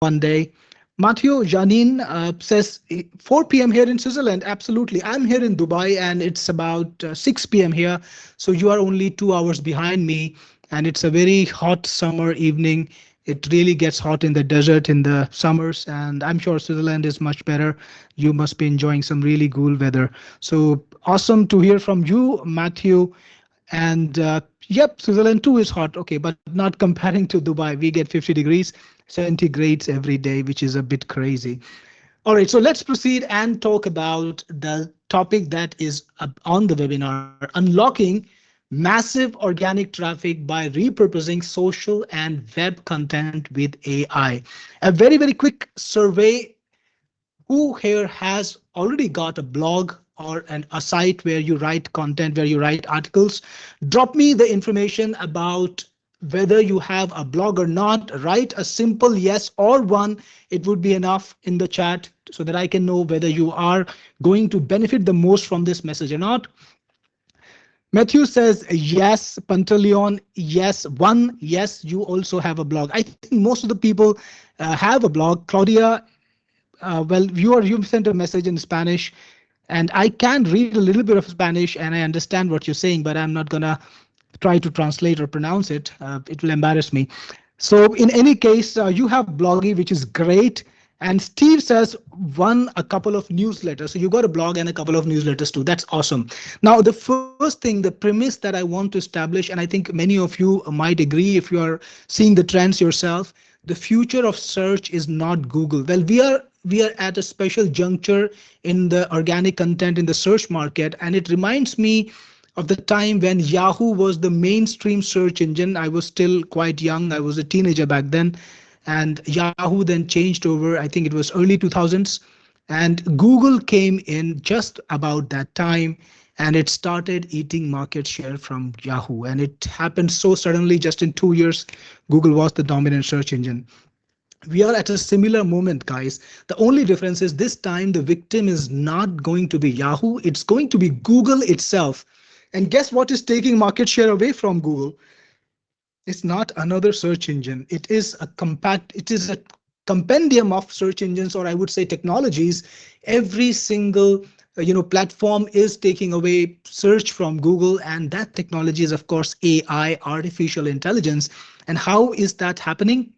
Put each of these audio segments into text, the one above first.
one day. Matthew Janine says 4 p.m. here in Switzerland. Absolutely. I'm here in Dubai and it's about 6 p.m. here. So you are only 2 hours behind me. And it's a very hot summer evening. It really gets hot in the desert in the summers. And I'm sure Switzerland is much better. You must be enjoying some really cool weather. So awesome to hear from you, Matthew. And yep, Switzerland too is hot. Okay, but not comparing to Dubai. We get 50 degrees centigrades every day, which is a bit crazy. All right, so let's proceed and talk about the topic that is on the webinar, unlocking massive organic traffic by repurposing social and web content with AI. A very, very quick survey. Who here has already got a blog or a site where you write content, where you write articles? Drop me the information about whether you have a blog or not. Write a simple yes or one. It would be enough in the chat so that I can know whether you are going to benefit the most from this message or not. Matthew says yes. Pantaleon, yes. One, yes, you also have a blog. I think most of the people have a blog. Claudia, well, you've sent a message in Spanish, and I can read a little bit of Spanish, and I understand what you're saying, but I'm not gonna try to translate or pronounce it. It will embarrass me. So in any case, you have Bloggy, which is great. And Steve says a couple of newsletters. So you got a blog and a couple of newsletters too. That's awesome. Now, the first thing, the premise that I want to establish, and I think many of you might agree if you are seeing the trends yourself, the future of search is not Google. Well, we are at a special juncture in the organic content in the search market, and it reminds me of the time when Yahoo was the mainstream search engine. I was still quite young. I was a teenager back then. And Yahoo then changed over, I think it was early 2000s. And Google came in just about that time and it started eating market share from Yahoo. And it happened so suddenly, just in 2 years, Google was the dominant search engine. We are at a similar moment, guys. The only difference is this time the victim is not going to be Yahoo, it's going to be Google itself. And guess what is taking market share away from Google? It's not another search engine. It is a compendium of search engines, or I would say technologies. Every single platform is taking away search from Google, and that technology is of course AI, artificial intelligence. And how is that happening?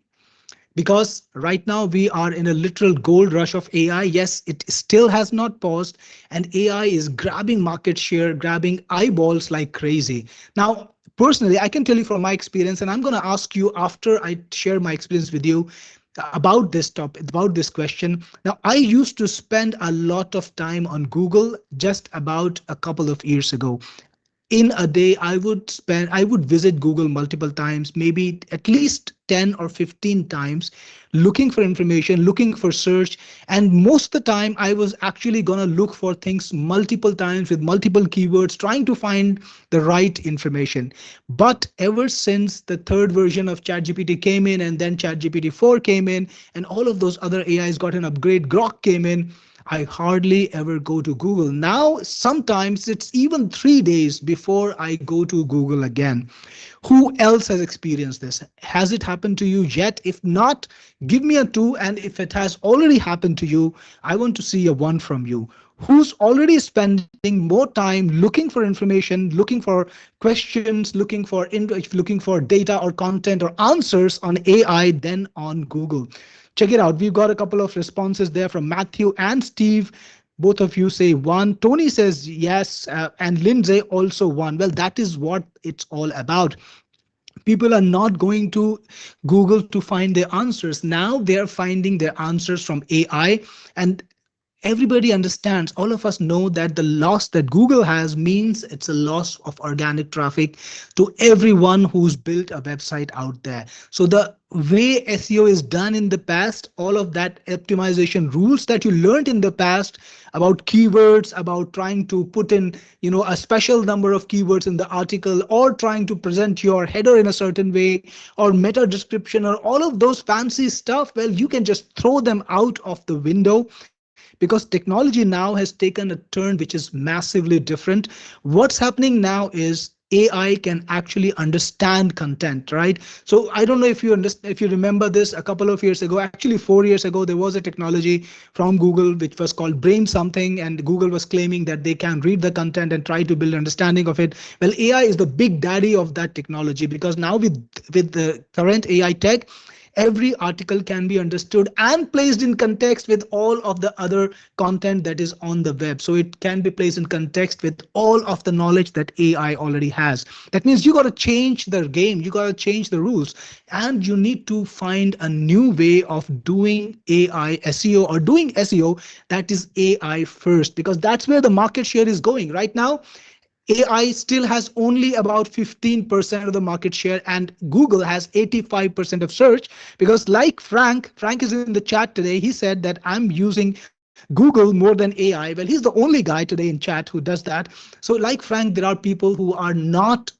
Because right now we are in a literal gold rush of AI. Yes, it still has not paused, and AI is grabbing market share, grabbing eyeballs like crazy. Now, personally, I can tell you from my experience, and I'm going to ask you after I share my experience with you about this topic, about this question. Now, I used to spend a lot of time on Google just about a couple of years ago. In a day, I would visit Google multiple times, maybe at least 10 or 15 times, looking for information, looking for search. And most of the time I was actually going to look for things multiple times with multiple keywords, trying to find the right information. But ever since the third version of ChatGPT came in, and then ChatGPT 4 came in, and all of those other AIs got an upgrade, Grok came in, I hardly ever go to Google. Now, sometimes it's even 3 days before I go to Google again. Who else has experienced this? Has it happened to you yet? If not, give me a 2. And if it has already happened to you, I want to see a 1 from you. Who's already spending more time looking for information, looking for questions, looking for data or content or answers on AI than on Google? Check it out. We've got a couple of responses there from Matthew and Steve. Both of you say 1. Tony says yes, and Lindsay also 1. Well, that is what it's all about. People are not going to Google to find their answers. Now they're finding their answers from AI. And everybody understands, all of us know that the loss that Google has means it's a loss of organic traffic to everyone who's built a website out there. So the way SEO is done in the past, all of that optimization rules that you learned in the past about keywords, about trying to put in, a special number of keywords in the article, or trying to present your header in a certain way, or meta description, or all of those fancy stuff, well, you can just throw them out of the window, because technology now has taken a turn which is massively different. What's happening now is AI can actually understand content, right? So I don't know if you understand, if you remember this a couple of years ago, actually 4 years ago, there was a technology from Google which was called Brain something, and Google was claiming that they can read the content and try to build understanding of it. Well, AI is the big daddy of that technology, because now with the current AI tech, every article can be understood and placed in context with all of the other content that is on the web. So it can be placed in context with all of the knowledge that AI already has. That means you got to change the game, you got to change the rules, and you need to find a new way of doing AI SEO, or doing SEO that is AI first, because that's where the market share is going right now. AI still has only about 15% of the market share, and Google has 85% of search. Because, like Frank is in the chat today, he said that I'm using Google more than AI. Well, he's the only guy today in chat who does that. So, like Frank, there are people who are not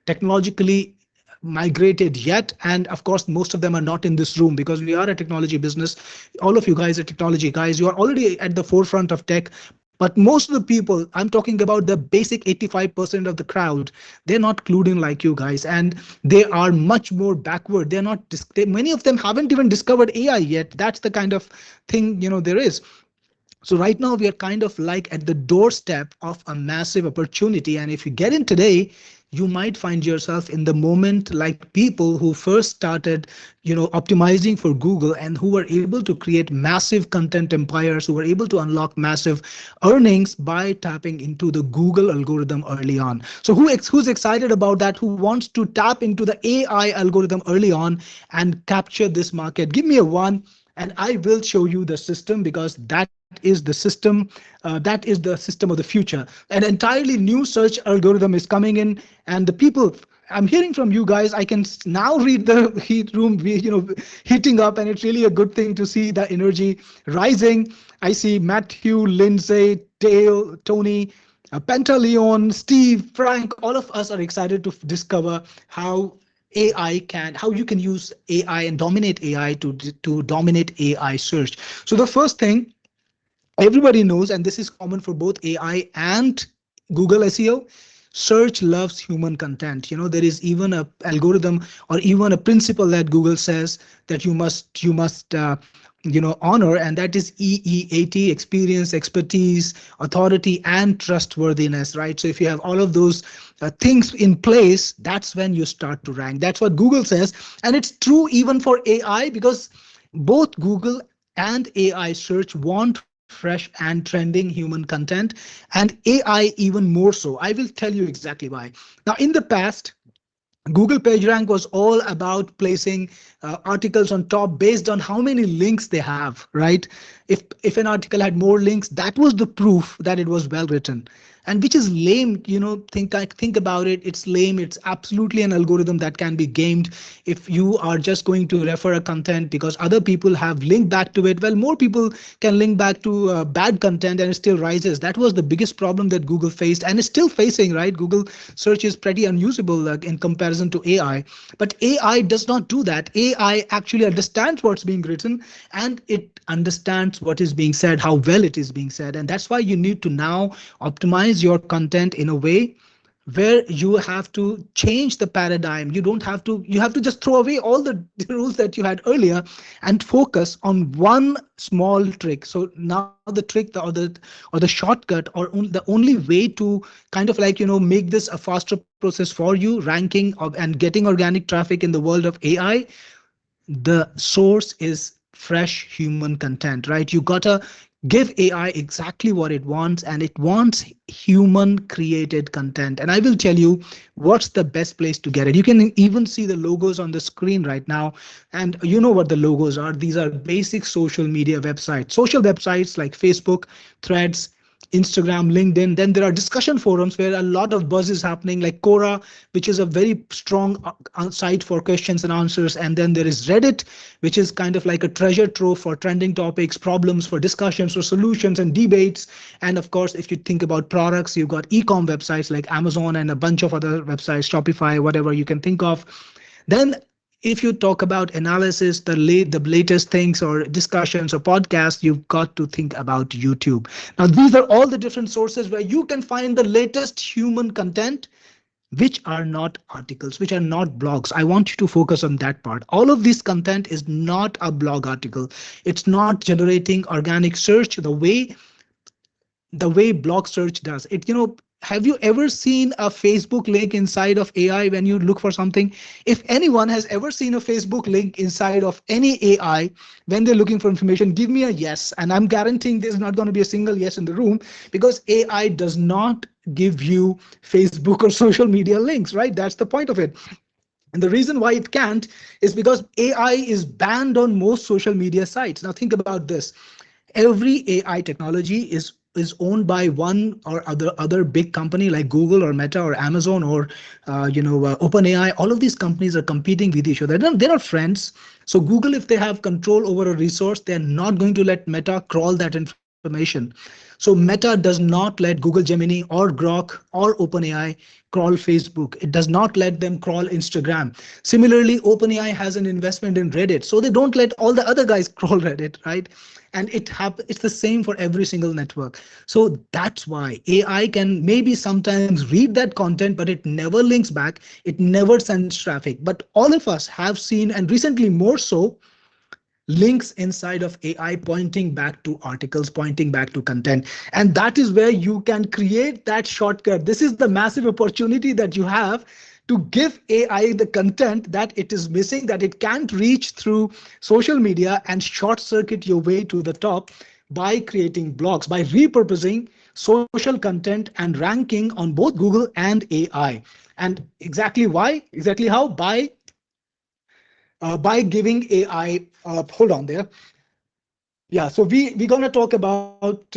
technologically migrated yet, and of course most of them are not in this room, because we are a technology business. All of you guys are technology guys, you are already at the forefront of tech. But most of the people, I'm talking about the basic 85% of the crowd, they're not clued in like you guys, and they are much more backward. They're not many of them haven't even discovered AI yet. That's the kind of thing, there is. So right now we are kind of like at the doorstep of a massive opportunity. And if you get in today, you might find yourself in the moment like people who first started, optimizing for Google, and who were able to create massive content empires, who were able to unlock massive earnings by tapping into the Google algorithm early on. So who's excited about that? Who wants to tap into the AI algorithm early on and capture this market? Give me a one, and I will show you the system, because that is the system of the future. An entirely new search algorithm is coming in, and the people, I'm hearing from you guys, I can now read the heat room, heating up, and it's really a good thing to see the energy rising. I see Matthew, Lindsay, Dale, Tony, Pantaleon, Steve, Frank, all of us are excited to discover how you can use AI and dominate AI to dominate AI search. So the first thing everybody knows, and this is common for both AI and Google SEO, search loves human content. There is even a algorithm, or even a principle that Google says that you must honor, and that is EEAT: experience, expertise, authority, and trustworthiness, right? So if you have all of those things in place, that's when you start to rank. That's what Google says, and it's true even for AI, because both Google and AI search want fresh and trending human content, and AI even more so. I will tell you exactly why. Now, in the past, Google PageRank was all about placing articles on top based on how many links they have, right? If an article had more links, that was the proof that it was well written. And which is lame, think about it. It's lame. It's absolutely an algorithm that can be gamed. If you are just going to refer a content because other people have linked back to it, well, more people can link back to bad content and it still rises. That was the biggest problem that Google faced and is still facing, right? Google search is pretty unusable in comparison to AI. But AI does not do that. AI actually understands what's being written, and it understands what is being said, how well it is being said. And that's why you need to now optimize your content in a way where you have to change the paradigm. You have to just throw away all the rules that you had earlier and focus on one small trick. So now the trick, or the shortcut, or the only way to kind of like make this a faster process for you, ranking and getting organic traffic in the world of AI, the source is fresh human content, right? You gotta give AI exactly what it wants, and it wants human created content. And I will tell you what's the best place to get it. You can even see the logos on the screen right now. And you know what the logos are. These are basic social media websites, social websites like Facebook, Threads, Instagram, LinkedIn. Then there are discussion forums where a lot of buzz is happening, like Quora, which is a very strong site for questions and answers. And then there is Reddit, which is kind of like a treasure trove for trending topics, problems, for discussions, for solutions and debates. And of course, if you think about products, you've got e-com websites like Amazon and a bunch of other websites, Shopify, whatever you can think of. Then if you talk about analysis, the latest things or discussions or podcasts, you've got to think about YouTube. Now, these are all the different sources where you can find the latest human content which are not articles, which are not blogs. I want you to focus on that part. All of this content is not a blog article. It's not generating organic search the way blog search does it. Have you ever seen a Facebook link inside of AI when you look for something? If anyone has ever seen a Facebook link inside of any AI when they're looking for information, give me a yes. And I'm guaranteeing there's not going to be a single yes in the room, because AI does not give you Facebook or social media links, right? That's the point of it. And the reason why it can't is because AI is banned on most social media sites. Now think about this. Every AI technology is owned by one or other big company like Google or Meta or Amazon or OpenAI. All of these companies are competing with each other. They're not friends. So Google, if they have control over a resource, they're not going to let Meta crawl that information. So Meta does not let Google Gemini or Grok or OpenAI crawl Facebook. It does not let them crawl Instagram. Similarly, OpenAI has an investment in Reddit, so they don't let all the other guys crawl Reddit, right? And it's the same for every single network. So that's why AI can maybe sometimes read that content, but it never links back. It never sends traffic. But all of us have seen, and recently more so, links inside of AI pointing back to articles, pointing back to content. And that is where you can create that shortcut. This is the massive opportunity that you have to give AI the content that it is missing, that it can't reach through social media, and short circuit your way to the top by creating blogs, by repurposing social content and ranking on both Google and AI. And exactly why, exactly how? By giving AI, hold on there. Yeah, so we're gonna talk about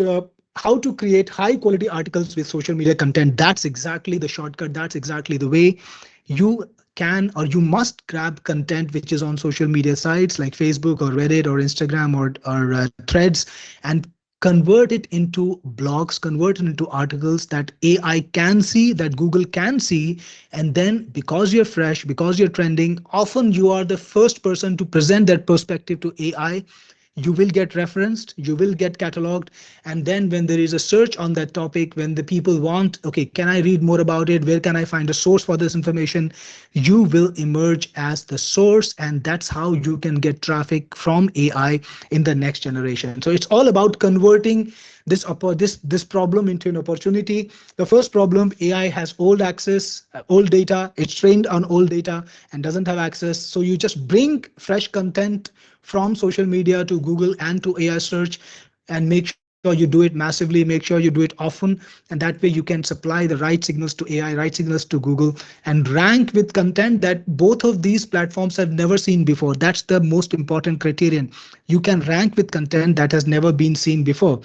how to create high quality articles with social media content. That's exactly the shortcut. That's exactly the way you can or you must grab content which is on social media sites like Facebook or Reddit or Instagram or Threads, and convert it into blogs, convert it into articles that AI can see, that Google can see. And then because you're fresh, because you're trending, often you are the first person to present that perspective to AI. You will get referenced, you will get cataloged, and then when there is a search on that topic, when the people want, okay, can I read more about it, where can I find a source for this information, you will emerge as the source. And that's how you can get traffic from AI in the next generation. So it's all about converting this problem into an opportunity. The first problem, AI has old access, old data, it's trained on old data and doesn't have access. So you just bring fresh content from social media to Google and to AI search, and make sure you do it massively, make sure you do it often. And that way you can supply the right signals to AI, right signals to Google, and rank with content that both of these platforms have never seen before. That's the most important criterion. You can rank with content that has never been seen before,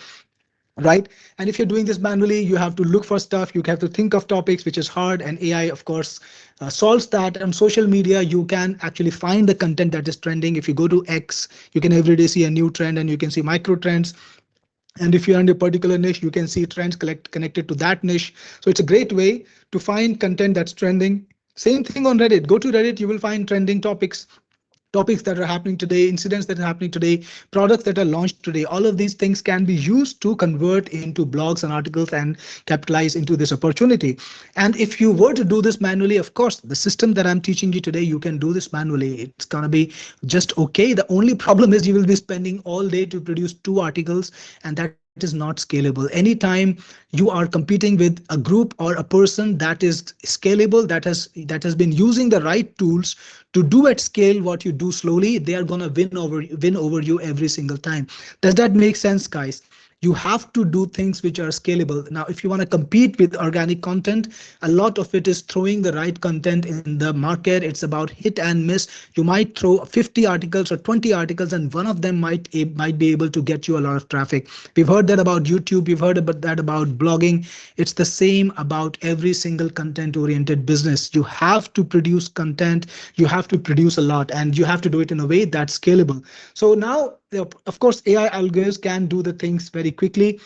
right? And if you're doing this manually, you have to look for stuff, you have to think of topics, which is hard, and AI of course solves that. On social media, you can actually find the content that is trending. If you go to X, you can every day see a new trend, and you can see micro trends. And if you're in a particular niche, you can see trends connected to that niche. So it's a great way to find content that's trending. Same thing on Reddit. Go to Reddit, you will find trending topics, topics that are happening today, incidents that are happening today, products that are launched today. All of these things can be used to convert into blogs and articles and capitalize into this opportunity. And if you were to do this manually, of course, the system that I'm teaching you today, you can do this manually. It's going to be just okay. The only problem is you will be spending all day to produce 2 articles, and that is not scalable. Anytime you are competing with a group or a person that is scalable, that has been using the right tools to do at scale what you do slowly, they are going to win over you every single time. Does that make sense, guys? You have to do things which are scalable. Now, if you want to compete with organic content, a lot of it is throwing the right content in the market. It's about hit and miss. You might throw 50 articles or 20 articles, and one of them might be able to get you a lot of traffic. We've heard that about YouTube. We've heard about that about blogging. It's the same about every single content-oriented business. You have to produce content. You have to produce a lot, and you have to do it in a way that's scalable. So now, of course, AI algorithms can do the things very quickly,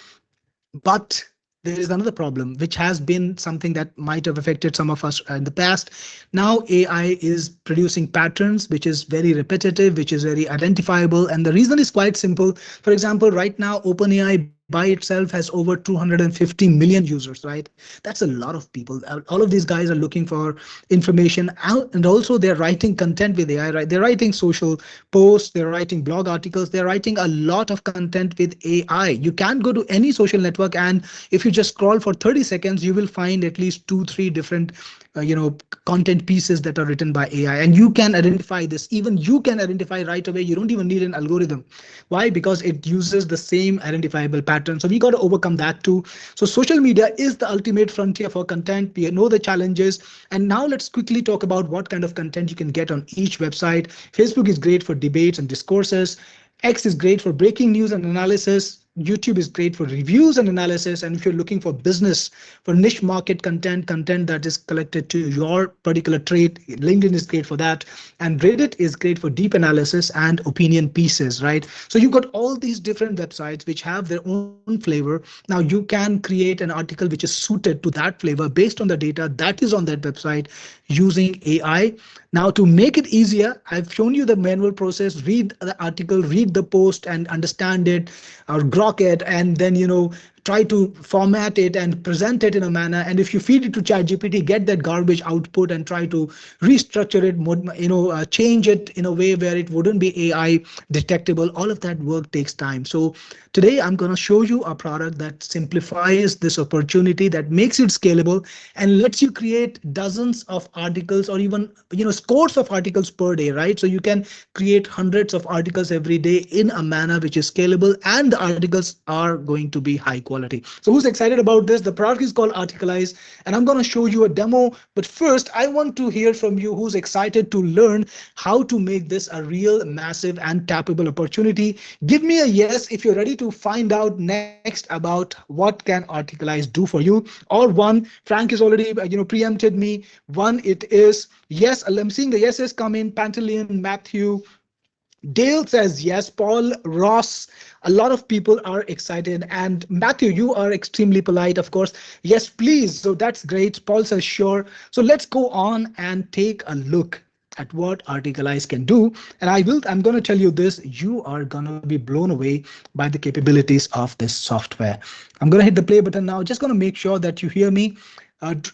but there is another problem, which has been something that might have affected some of us in the past. Now AI is producing patterns, which is very repetitive, which is very identifiable. And the reason is quite simple. For example, right now, OpenAI by itself has over 250 million users, right? That's a lot of people. All of these guys are looking for information and also they're writing content with AI, right? They're writing social posts, they're writing blog articles, they're writing a lot of content with AI. You can go to any social network, and if you just scroll for 30 seconds, you will find at least two, three different content pieces that are written by AI, and you can identify this. Even you can identify right away. You don't even need an algorithm. Why? Because it uses the same identifiable pattern. So we got to overcome that too. So social media is the ultimate frontier for content. We know the challenges, and now let's quickly talk about what kind of content you can get on each website. Facebook is great for debates and discourses. X is great for breaking news and analysis. YouTube is great for reviews and analysis. And if you're looking for business, for niche market content, content that is collected to your particular trade, LinkedIn is great for that. And Reddit is great for deep analysis and opinion pieces, right? So you've got all these different websites which have their own flavor. Now you can create an article which is suited to that flavor based on the data that is on that website using AI. Now, to make it easier, I've shown you the manual process. Read the article, read the post, and understand it, or grok it, and then try to format it and present it in a manner. And if you feed it to ChatGPT, get that garbage output and try to restructure it, change it in a way where it wouldn't be AI detectable. All of that work takes time. So today I'm going to show you a product that simplifies this opportunity, that makes it scalable, and lets you create dozens of articles, or even scores of articles per day, right? So you can create hundreds of articles every day in a manner which is scalable, and the articles are going to be high quality. So who's excited about this? The product is called Articalize, and I'm going to show you a demo. But first, I want to hear from you who's excited to learn how to make this a real, massive, and tappable opportunity. Give me a yes if you're ready to find out next about what can Articalize do for you. Or one, Frank is already preempted me. One, it is yes. I'm seeing the yeses come in. Pantaleon, Matthew, Dale says yes. Paul, Ross, a lot of people are excited. And Matthew, you are extremely polite, of course. Yes, please. So that's great. Paul says sure. So let's go on and take a look at what Articalize can do. And I'm going to tell you this, you are going to be blown away by the capabilities of this software. I'm going to hit the play button now. Just going to make sure that you hear me.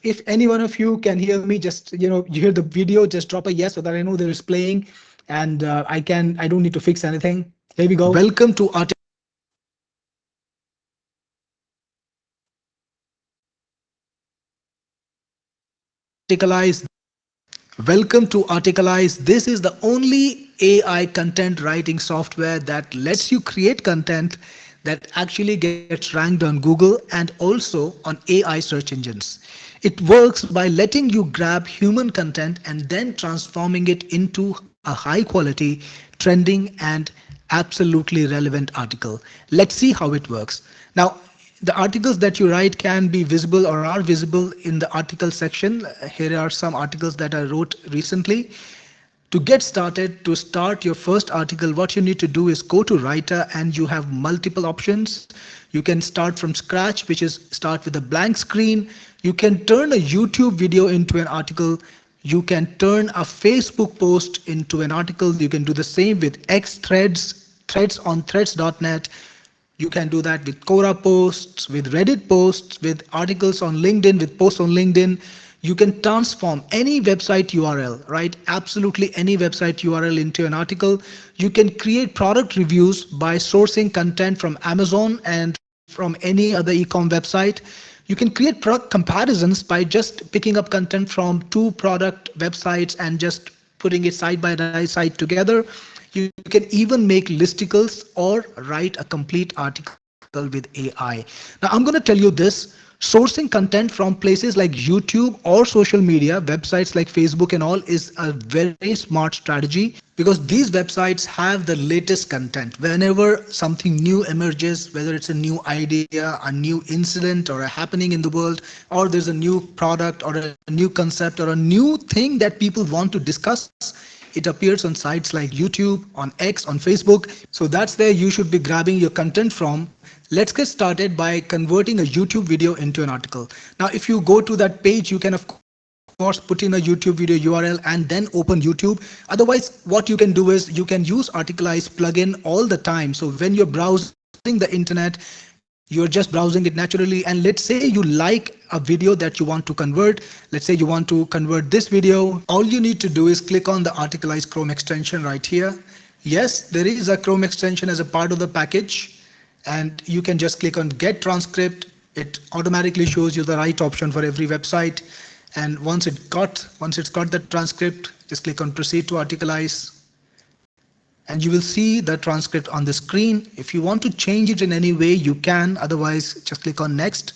If any one of you can hear me, just, you hear the video, just drop a yes so that I know there is playing, and I don't need to fix anything. Here we go. Welcome to Articalize. Welcome to Articalize. This is the only AI content writing software that lets you create content that actually gets ranked on Google and also on AI search engines. It works by letting you grab human content and then transforming it into a high quality, trending, and absolutely relevant article. Let's see how it works. Now, the articles that you write can be visible or are visible in the article section. Here are some articles that I wrote recently. To get started, to start your first article, what you need to do is go to Writer, and you have multiple options. You can start from scratch, which is start with a blank screen. You can turn a YouTube video into an article. You can turn a Facebook post into an article. You can do the same with X threads, threads on threads.net. You can do that with Quora posts, with Reddit posts, with articles on LinkedIn, with posts on LinkedIn. You can transform any website URL, right? Absolutely any website URL into an article. You can create product reviews by sourcing content from Amazon and from any other e-com website. You can create product comparisons by just picking up content from two product websites and just putting it side by side together. You can even make listicles or write a complete article with AI. Now, I'm going to tell you this. Sourcing content from places like YouTube or social media, websites like Facebook and all, is a very smart strategy, because these websites have the latest content. Whenever something new emerges, whether it's a new idea, a new incident, or a happening in the world, or there's a new product or a new concept or a new thing that people want to discuss, it appears on sites like YouTube, on X, on Facebook. So that's where you should be grabbing your content from. Let's get started by converting a YouTube video into an article. Now, if you go to that page, you can of course put in a YouTube video URL and then open YouTube. Otherwise, what you can do is you can use Articalize plugin all the time. So when you're browsing the internet, you can You're just browsing it naturally, and let's say you like a video that you want to convert. Let's say you want to convert this video. All you need to do is click on the Articalize Chrome extension right here. Yes, there is a Chrome extension as a part of the package, and you can just click on get transcript. It automatically shows you the right option for every website. And once it's got the transcript, just click on proceed to Articalize, and you will see the transcript on the screen. If you want to change it in any way, you can. Otherwise, just click on next.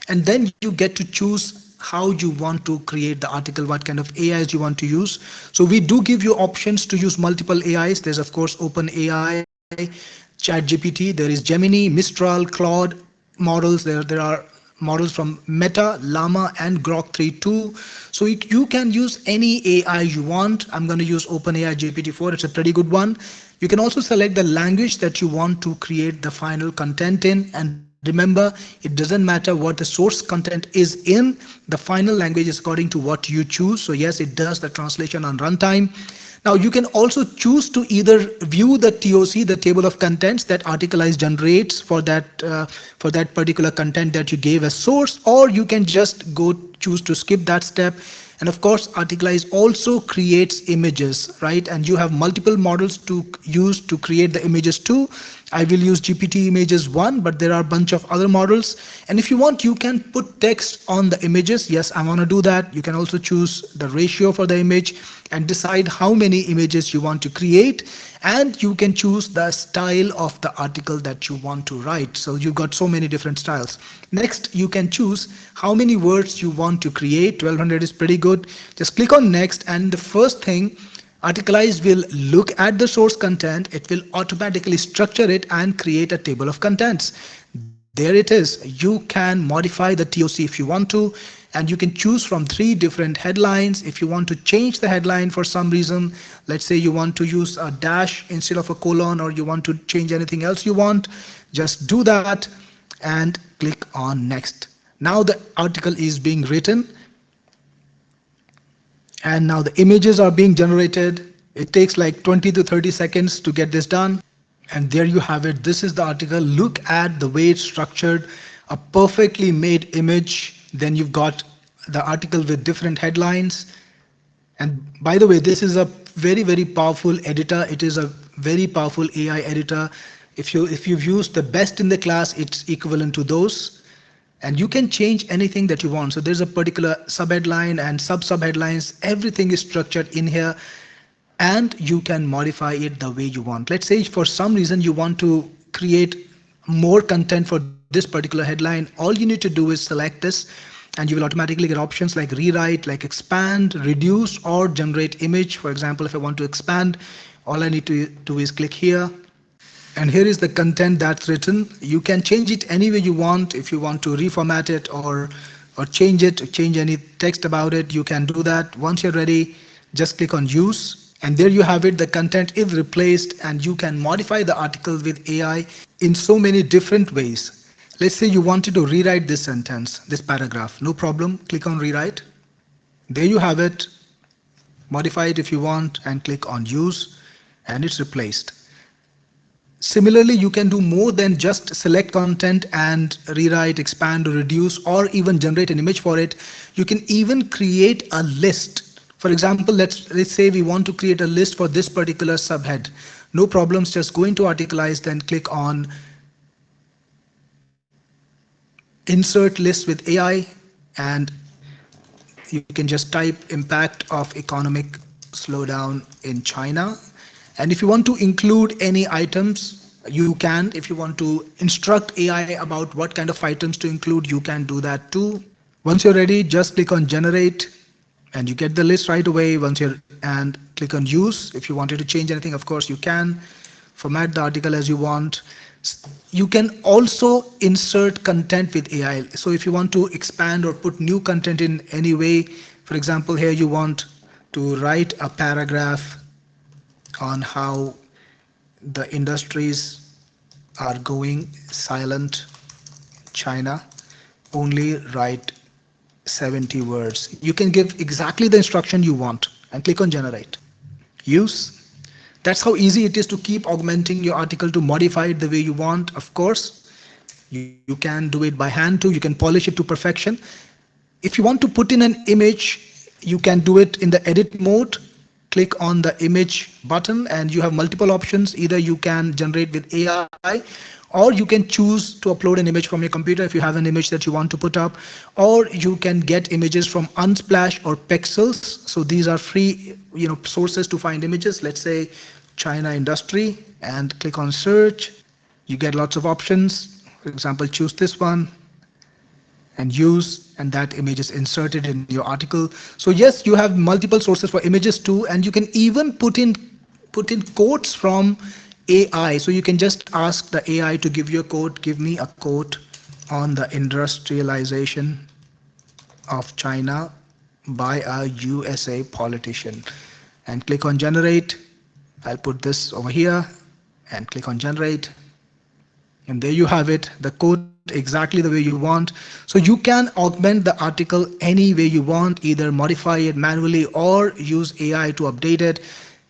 And then you get to choose how you want to create the article, what kind of AIs you want to use. So we do give you options to use multiple AIs. There's of course OpenAI, ChatGPT, there is Gemini, Mistral, Claude models. There are models from Meta, Llama, and Grok 3 too. So you can use any AI you want. I'm going to use OpenAI GPT-4. It's a pretty good one. You can also select the language that you want to create the final content in. And remember, it doesn't matter what the source content is in. The final language is according to what you choose. So yes, it does the translation on runtime. Now you can also choose to either view the TOC, the table of contents that Articalize generates for that particular content that you gave as source, or you can just go choose to skip that step. And of course, Articalize also creates images, right? And you have multiple models to use to create the images too. I will use GPT images 1, but there are a bunch of other models. And if you want, you can put text on the images. Yes, I want to do that. You can also choose the ratio for the image and decide how many images you want to create. And you can choose the style of the article that you want to write. So you've got so many different styles. Next, you can choose how many words you want to create. 1200 is pretty good. Just click on next, and the first thing, Articalize will look at the source content. It will automatically structure it and create a table of contents. There it is. You can modify the TOC if you want to, and you can choose from 3 different headlines. If you want to change the headline for some reason, let's say you want to use a dash instead of a colon, or you want to change anything else you want, just do that and click on next. Now the article is being written, and now the images are being generated. It takes like 20 to 30 seconds to get this done. And there you have it. This is the article. Look at the way it's structured. A perfectly made image. Then you've got the article with different headlines. And by the way, this is a very, very powerful editor. It is a very powerful AI editor. If you've used the best in the class, it's equivalent to those. And you can change anything that you want. So there's a particular subheadline and sub-subheadlines. Everything is structured in here, and you can modify it the way you want. Let's say for some reason you want to create more content for this particular headline. All you need to do is select this, and you will automatically get options like rewrite, like expand, reduce, or generate image. For example, if I want to expand, all I need to do is click here. And here is the content that's written. You can change it any way you want. If you want to reformat it or change it, change any text about it, you can do that. Once you're ready, just click on use. And there you have it. The content is replaced, and you can modify the article with AI in so many different ways. Let's say you wanted to rewrite this sentence, this paragraph. No problem. Click on rewrite. There you have it. Modify it if you want and click on use, and it's replaced. Similarly, you can do more than just select content and rewrite, expand, or reduce, or even generate an image for it. You can even create a list. For example, let's say we want to create a list for this particular subhead. No problems, just go into Articalize, then click on Insert List with AI, and you can just type impact of economic slowdown in China. And if you want to include any items, you can. If you want to instruct AI about what kind of items to include, you can do that too. Once you're ready, just click on generate, and you get the list right away. And click on use. If you wanted to change anything, of course you can. Format the article as you want. You can also insert content with AI. So if you want to expand or put new content in any way, for example, here you want to write a paragraph on how the industries are going silent China, only write 70 words. You can give exactly the instruction you want and click on generate. Use. That's how easy it is to keep augmenting your article, to modify it the way you want. Of course, You can do it by hand too. You can polish it to perfection. If you want to put in an image, you can do it in the edit mode. Click on the image button and you have multiple options. Either you can generate with AI, or you can choose to upload an image from your computer if you have an image that you want to put up, or you can get images from Unsplash or Pexels. So these are free, sources to find images. Let's say China industry and click on search. You get lots of options. For example, choose this one and use, and that image is inserted in your article. So yes, you have multiple sources for images too, and you can even put in quotes from AI. So you can just ask the AI to give you a quote. Give me a quote on the industrialization of China by a USA politician, and click on generate. I'll put this over here and click on generate. And there you have it, the quote exactly the way you want. So you can augment the article any way you want, either modify it manually or use AI to update it.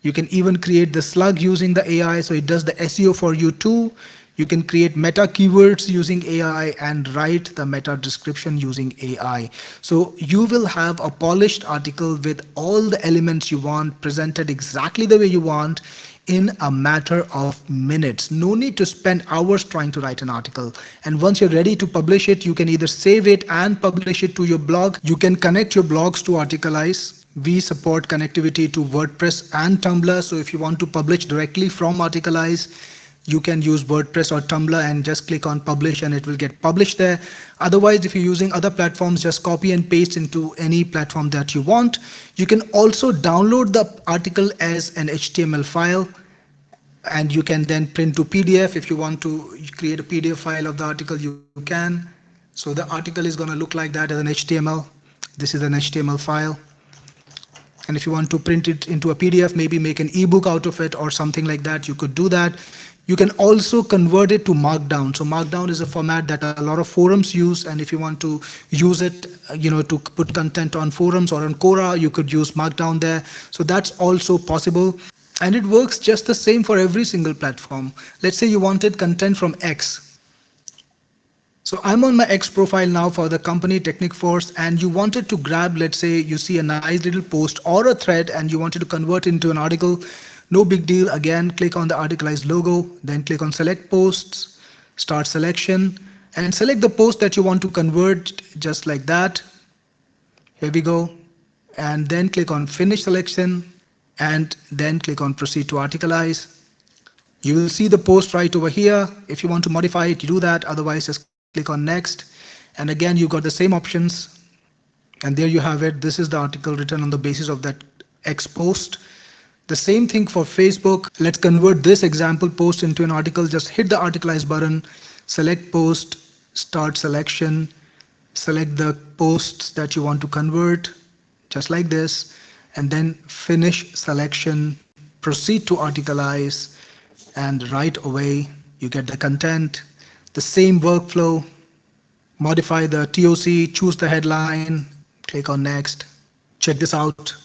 You can even create the slug using the AI, so it does the SEO for you too. You can create meta keywords using AI and write the meta description using AI. So you will have a polished article with all the elements you want presented exactly the way you want in a matter of minutes. No need to spend hours trying to write an article. And once you're ready to publish it, you can either save it and publish it to your blog. You can connect your blogs to Articalize. We support connectivity to WordPress and Tumblr. So if you want to publish directly from Articalize, you can use WordPress or Tumblr and just click on publish and it will get published there. Otherwise, if you're using other platforms, just copy and paste into any platform that you want. You can also download the article as an HTML file, and you can then print to PDF. If you want to create a PDF file of the article, you can. So the article is going to look like that as an HTML. This is an HTML file. And if you want to print it into a PDF, maybe make an ebook out of it or something like that, you could do that. You can also convert it to Markdown. So Markdown is a format that a lot of forums use, and if you want to use it, to put content on forums or on Quora, you could use Markdown there. So that's also possible. And it works just the same for every single platform. Let's say you wanted content from X. So I'm on my X profile now for the company Technic Force, and you wanted to grab, let's say you see a nice little post or a thread and you wanted to convert into an article. No big deal. Again, click on the Articalize logo, then click on select posts, start selection, and select the post that you want to convert just like that. Here we go. And then click on finish selection and then click on proceed to Articalize. You will see the post right over here. If you want to modify it, you do that. Otherwise, just click on next. And again, you got the same options. And there you have it. This is the article written on the basis of that X post. The same thing for Facebook. Let's convert this example post into an article. Just hit the Articalize button, select post, start selection, select the posts that you want to convert, just like this, and then finish selection, proceed to Articalize, and right away you get the content. The same workflow. Modify the TOC, choose the headline, click on next. Check this out.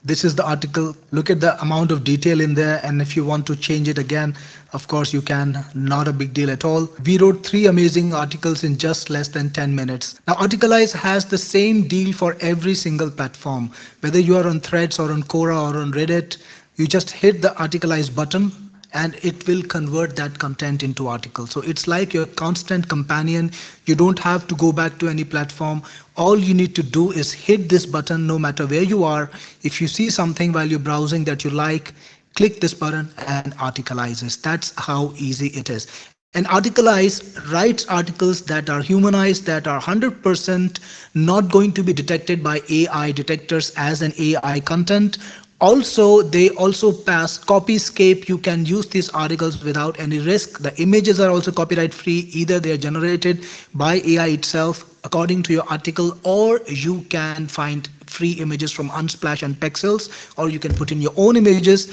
This is the article. Look at the amount of detail in there, and if you want to change it again, of course you can. Not a big deal at all. We wrote 3 amazing articles in just less than 10 minutes. Now Articalize has the same deal for every single platform. Whether you are on Threads or on Quora or on Reddit, you just hit the Articalize button and it will convert that content into articles. So it's like your constant companion. You don't have to go back to any platform. All you need to do is hit this button no matter where you are. If you see something while you're browsing that you like, click this button and Articalizes. That's how easy it is. And Articalize writes articles that are humanized, that are 100% not going to be detected by AI detectors as an AI content. Also, they also pass copyscape. You can use these articles without any risk. The images are also copyright free. Either they are generated by AI itself according to your article, or you can find free images from Unsplash and Pexels, or you can put in your own images.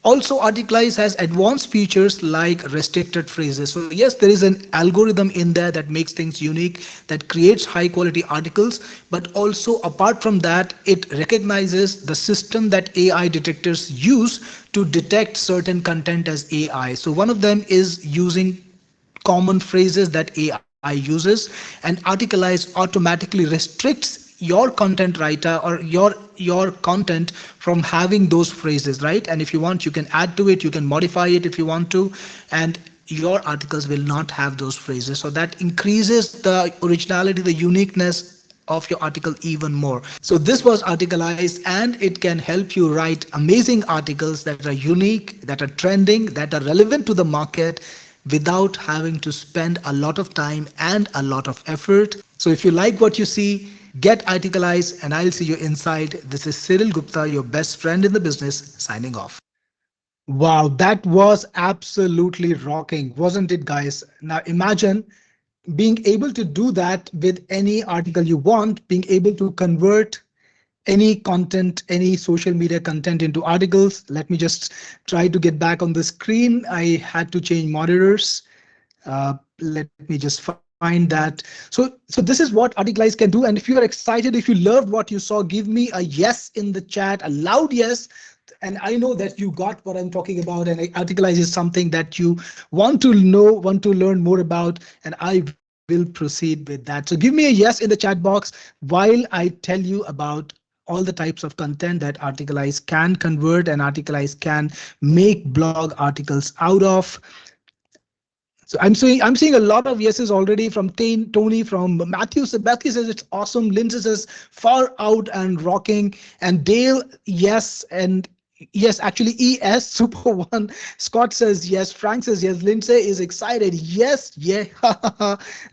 Also, Articalize has advanced features like restricted phrases. So yes, there is an algorithm in there that makes things unique, that creates high quality articles. But also apart from that, it recognizes the system that AI detectors use to detect certain content as AI. So one of them is using common phrases that AI uses, and Articalize automatically restricts your content writer or your content from having those phrases, right? And if you want, you can add to it, you can modify it if you want to, and your articles will not have those phrases. So that increases the originality, the uniqueness of your article even more. So this was Articalized, and it can help you write amazing articles that are unique, that are trending, that are relevant to the market without having to spend a lot of time and a lot of effort. So if you like what you see, get Articalized, and I'll see you inside. This is Cyril Gupta, your best friend in the business, signing off. Wow, that was absolutely rocking, wasn't it, guys? Now imagine being able to do that with any article you want, being able to convert any content, any social media content into articles. Let me just try to get back on the screen. I had to change monitors. Let me just find that. So this is what Articalize can do. And if you are excited, if you loved what you saw, give me a yes in the chat, a loud yes. And I know that you got what I'm talking about. And Articalize is something that you want to know, want to learn more about. And I will proceed with that. So give me a yes in the chat box while I tell you about all the types of content that Articalize can convert and Articalize can make blog articles out of. So I'm seeing a lot of yeses already from Tony, from Matthew. Matthew says it's awesome. Lindsay says far out and rocking. And Dale, yes. And yes, actually ES Super One. Scott says yes. Frank says yes. Lindsay is excited. Yes, yeah.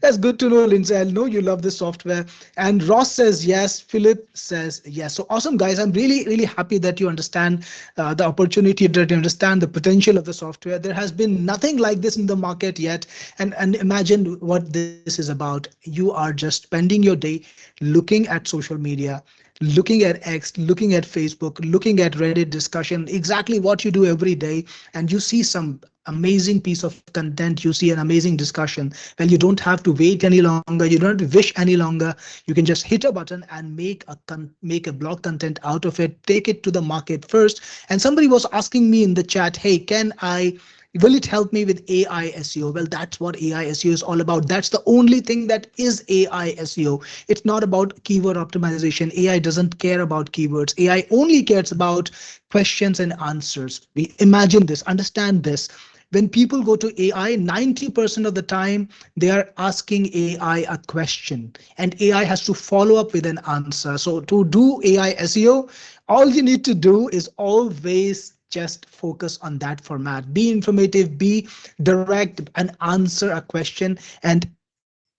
That's good to know, Lindsay. I know you love this software. And Ross says yes. Philip says yes. So awesome, guys. I'm really happy that you understand the opportunity, that you understand the potential of the software. There has been nothing like this in the market yet. And imagine what this is about. You are just spending your day looking at social media, looking at X, looking at Facebook, looking at Reddit discussion, exactly what you do every day, and you see some amazing piece of content, you see an amazing discussion. Well, you don't have to wait any longer, you don't have to wish any longer. You can just hit a button and make a blog content out of it, take it to the market first. And somebody was asking me in the chat, hey, can I will it help me with AI SEO? Well, that's what AI SEO is all about. That's the only thing that is AI SEO. It's not about keyword optimization. AI doesn't care about keywords. AI only cares about questions and answers. We imagine this, understand this. When people go to AI, 90% of the time they are asking AI a question, and AI has to follow up with an answer. So to do AI SEO, all you need to do is always just focus on that format. Be informative, be direct, and answer a question. And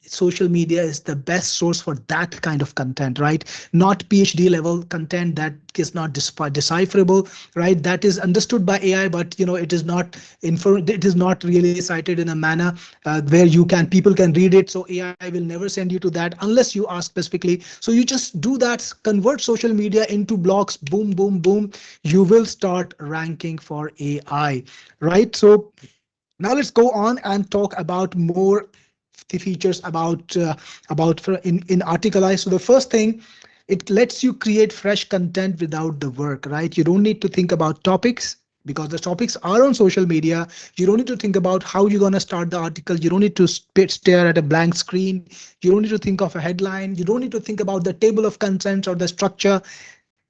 social media is the best source for that kind of content, right? Not PhD level content that is not decipherable, right? That is understood by AI, but it is not it is not really cited in a manner where people can read it. So AI will never send you to that unless you ask specifically. So you just do that, convert social media into blogs, boom, boom, boom. You will start ranking for AI, right? So now let's go on and talk about more the features in Articalize. So the first thing, it lets you create fresh content without the work, right? You don't need to think about topics because the topics are on social media. You don't need to think about how you're going to start the article. You don't need to stare at a blank screen. You don't need to think of a headline. You don't need to think about the table of contents or the structure.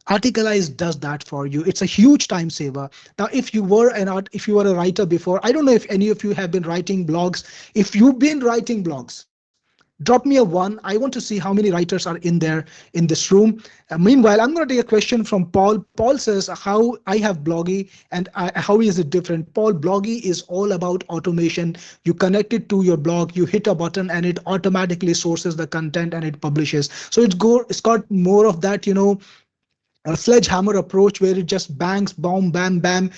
Articalize does that for you. It's a huge time saver. Now, if you were a writer before, I don't know if any of you have been writing blogs. If you've been writing blogs, drop me a one. I want to see how many writers are in this room. Meanwhile, I'm going to take a question from Paul. Paul says, how I have Bloggy and how is it different? Paul, Bloggy is all about automation. You connect it to your blog, you hit a button and it automatically sources the content and it publishes. So it's got more of that, a sledgehammer approach where it just bangs, boom, bam, bam,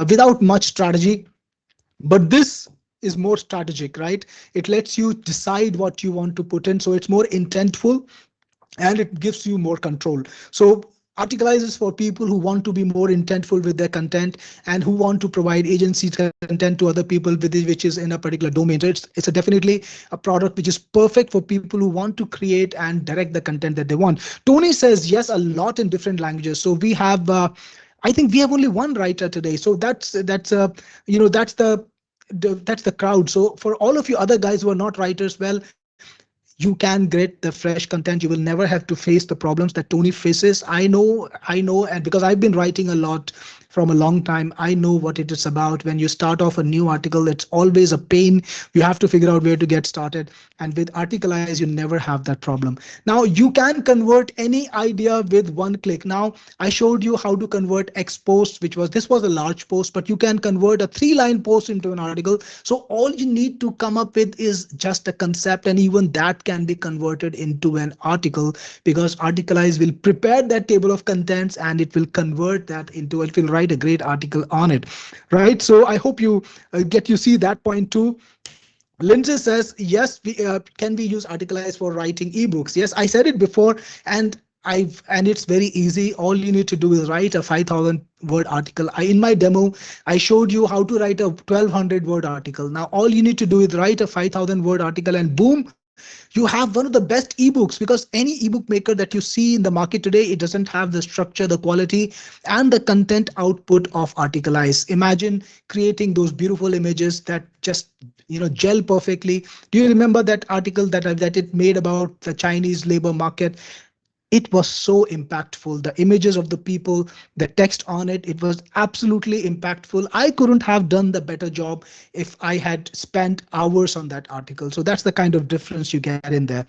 without much strategy. But this is more strategic, right? It lets you decide what you want to put in. So it's more intentful and it gives you more control. So Articalize is for people who want to be more intentful with their content and who want to provide agency content to other people which is in a particular domain. So it's definitely a product which is perfect for people who want to create and direct the content that they want. Tony says yes a lot in different languages. So we have I think we have only one writer today. So that's the that's the crowd. So for all of you other guys who are not writers, well, you can get the fresh content. You will never have to face the problems that Tony faces. I know, and because I've been writing a lot from a long time, I know what it is about. When you start off a new article, it's always a pain. You have to figure out where to get started. And with Articalize, you never have that problem. Now you can convert any idea with one click. Now I showed you how to convert X post, which was this was a large post, but you can convert a 3-line post into an article. So all you need to come up with is just a concept, and even that can be converted into an article, because Articalize will prepare that table of contents and it will convert that into, it will write a great article on it, right? So I hope you get you see that point too. Lindsay says, yes, can we use Articalize for writing ebooks? Yes, I said it before, and it's very easy. All you need to do is write a 5,000 word article. In my demo, I showed you how to write a 1,200 word article. Now, all you need to do is write a 5,000 word article, and boom, you have one of the best ebooks, because any ebook maker that you see in the market today, it doesn't have the structure, the quality, and the content output of Articalize. Imagine creating those beautiful images that just gel perfectly. Do you remember that article that it made about the Chinese labor market? It was so impactful. The images of the people, the text on it, it was absolutely impactful. I couldn't have done the better job if I had spent hours on that article. So that's the kind of difference you get in there.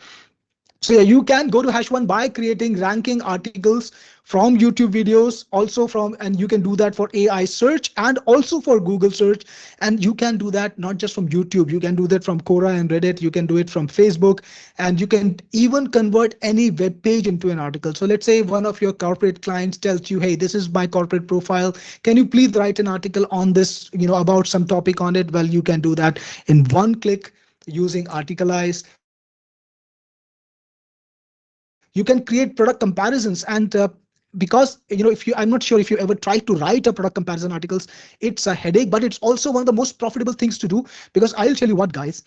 So yeah, you can go to Hash One by creating ranking articles from YouTube videos, also from, and you can do that for AI search and also for Google search. And you can do that not just from YouTube, you can do that from Quora and Reddit, you can do it from Facebook, and you can even convert any web page into an article. So let's say one of your corporate clients tells you, hey, this is my corporate profile. Can you please write an article on this, about some topic on it? Well, you can do that in one click using Articalize. You can create product comparisons, and because if you, I'm not sure if you ever tried to write a product comparison articles, it's a headache, but it's also one of the most profitable things to do. Because I'll tell you what, guys,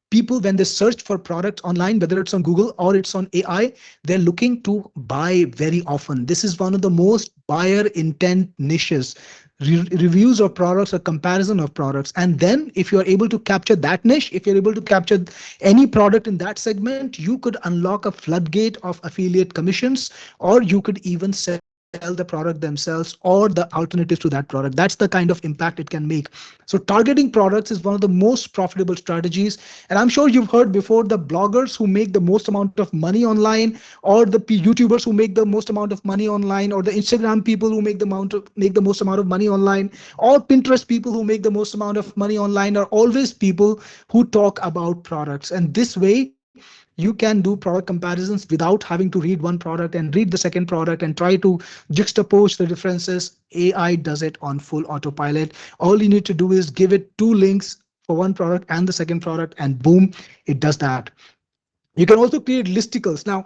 people, when they search for products online, whether it's on Google or it's on AI, they're looking to buy very often. This is one of the most buyer intent niches. Reviews of products or comparison of products. And then if you're able to capture that niche, if you're able to capture any product in that segment, you could unlock a floodgate of affiliate commissions, or you could even sell the product themselves or the alternatives to that product. That's the kind of impact it can make. So targeting products is one of the most profitable strategies. And I'm sure you've heard before, the bloggers who make the most amount of money online, or the YouTubers who make the most amount of money online, or the Instagram people who make the most amount of money online, or Pinterest people who make the most amount of money online, are always people who talk about products. And this way, you can do product comparisons without having to read one product and read the second product and try to juxtapose the differences. AI does it on full autopilot. All you need to do is give it two links for one product and the second product, and boom, it does that. You can also create listicles. Now,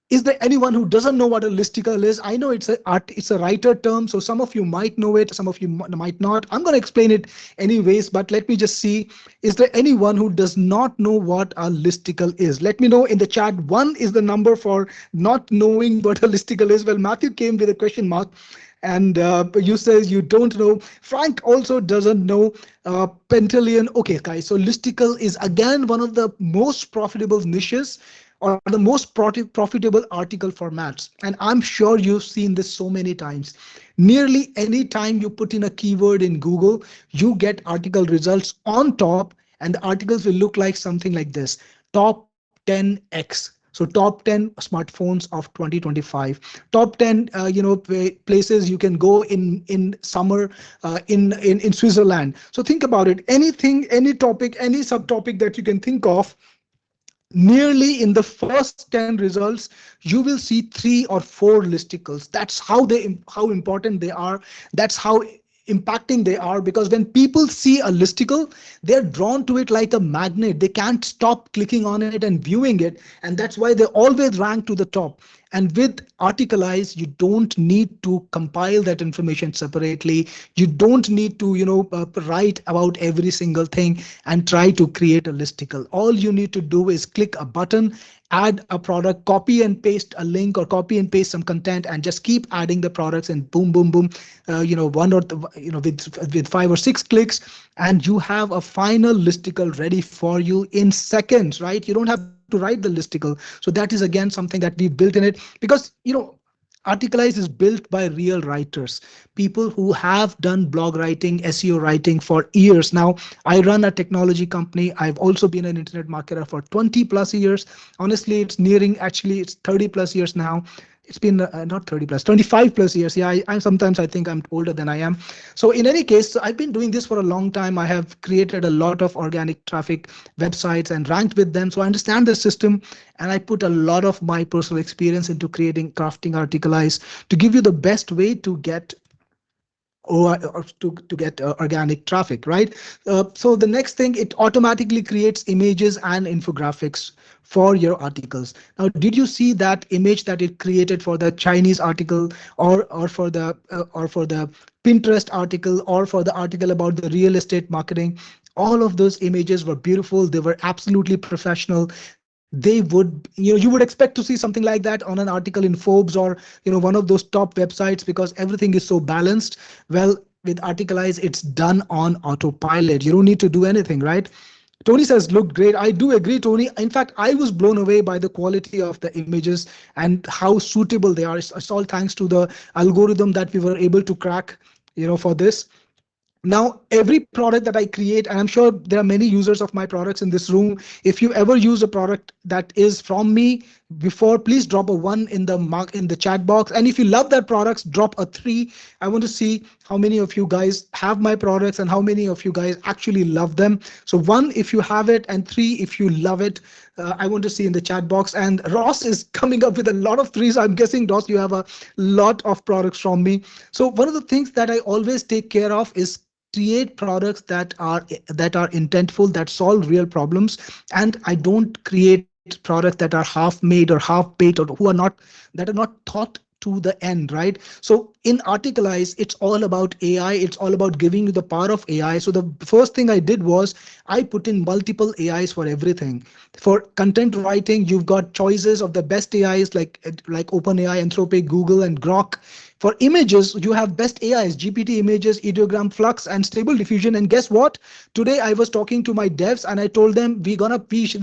is there anyone who doesn't know what a listicle is? I know it's a writer term, so some of you might know it, some of you might not. I'm going to explain it anyways, but let me just see. Is there anyone who does not know what a listicle is? Let me know in the chat. One is the number for not knowing what a listicle is. Well, Matthew came with a question mark. And you says you don't know. Frank also doesn't know. Pentalion. Okay, guys. So listicle is again one of the most profitable niches, or the most profitable article formats. And I'm sure you've seen this so many times. Nearly any time you put in a keyword in Google, you get article results on top, and the articles will look like something like this: top 10x. So top 10 smartphones of 2025, top 10 places you can go in summer in Switzerland. So think about it. Anything, any topic, any subtopic that you can think of, nearly in the first 10 results you will see 3 or 4 listicles. That's how important they are. That's how impacting they are, because when people see a listicle, they're drawn to it like a magnet. They can't stop clicking on it and viewing it, and that's why they always rank to the top. And with Articalize, you don't need to compile that information separately. You don't need to, write about every single thing and try to create a listicle. All you need to do is click a button, add a product, copy and paste a link or copy and paste some content, and just keep adding the products, and boom, boom, boom, one or with 5 or 6 clicks, and you have a final listicle ready for you in seconds, right? You don't have to write the listicle. So that is again something that we've built in it, because Articalize is built by real writers, people who have done blog writing, SEO writing for years. Now, I run a technology company. I've also been an internet marketer for 20 plus years. Honestly, it's nearing, actually, it's 30 plus years now. It's been not 30 plus, 25 plus years. Yeah, I sometimes I think I'm older than I am. So in any case, so I've been doing this for a long time. I have created a lot of organic traffic websites and ranked with them. So I understand the system, and I put a lot of my personal experience into creating, crafting Articalize to give you the best way to get or to get organic traffic, right? So the next thing, it automatically creates images and infographics for your articles. Now, did you see that image that it created for the Chinese article, or for the Pinterest article, or for the article about the real estate marketing? All of those images were beautiful. They were absolutely professional. They would, you would expect to see something like that on an article in Forbes, or one of those top websites, because everything is so balanced. Well, with Articalize, it's done on autopilot. You don't need to do anything, right? Tony says, look great. I do agree, Tony. In fact, I was blown away by the quality of the images and how suitable they are. It's all thanks to the algorithm that we were able to crack, for this. Now, every product that I create, and I'm sure there are many users of my products in this room. If you ever use a product that is from me before, please drop a 1 in the chat box. And if you love that products, drop a 3. I want to see how many of you guys have my products and how many of you guys actually love them. So 1 if you have it, and 3 if you love it. I want to see in the chat box. And Ross is coming up with a lot of 3s. I'm guessing, Ross, you have a lot of products from me. So one of the things that I always take care of is create products that are intentful, that solve real problems. And I don't create products that are half made or half baked, or that are not thought to the end, right? So in Articalize, it's all about AI. It's all about giving you the power of AI. So the first thing I did was I put in multiple AIs for everything. For content writing, you've got choices of the best AIs, like OpenAI, Anthropic, Google, and Grok. For images, you have best AIs, GPT images, ideogram, flux, and stable diffusion. And guess what? Today I was talking to my devs, and I told them we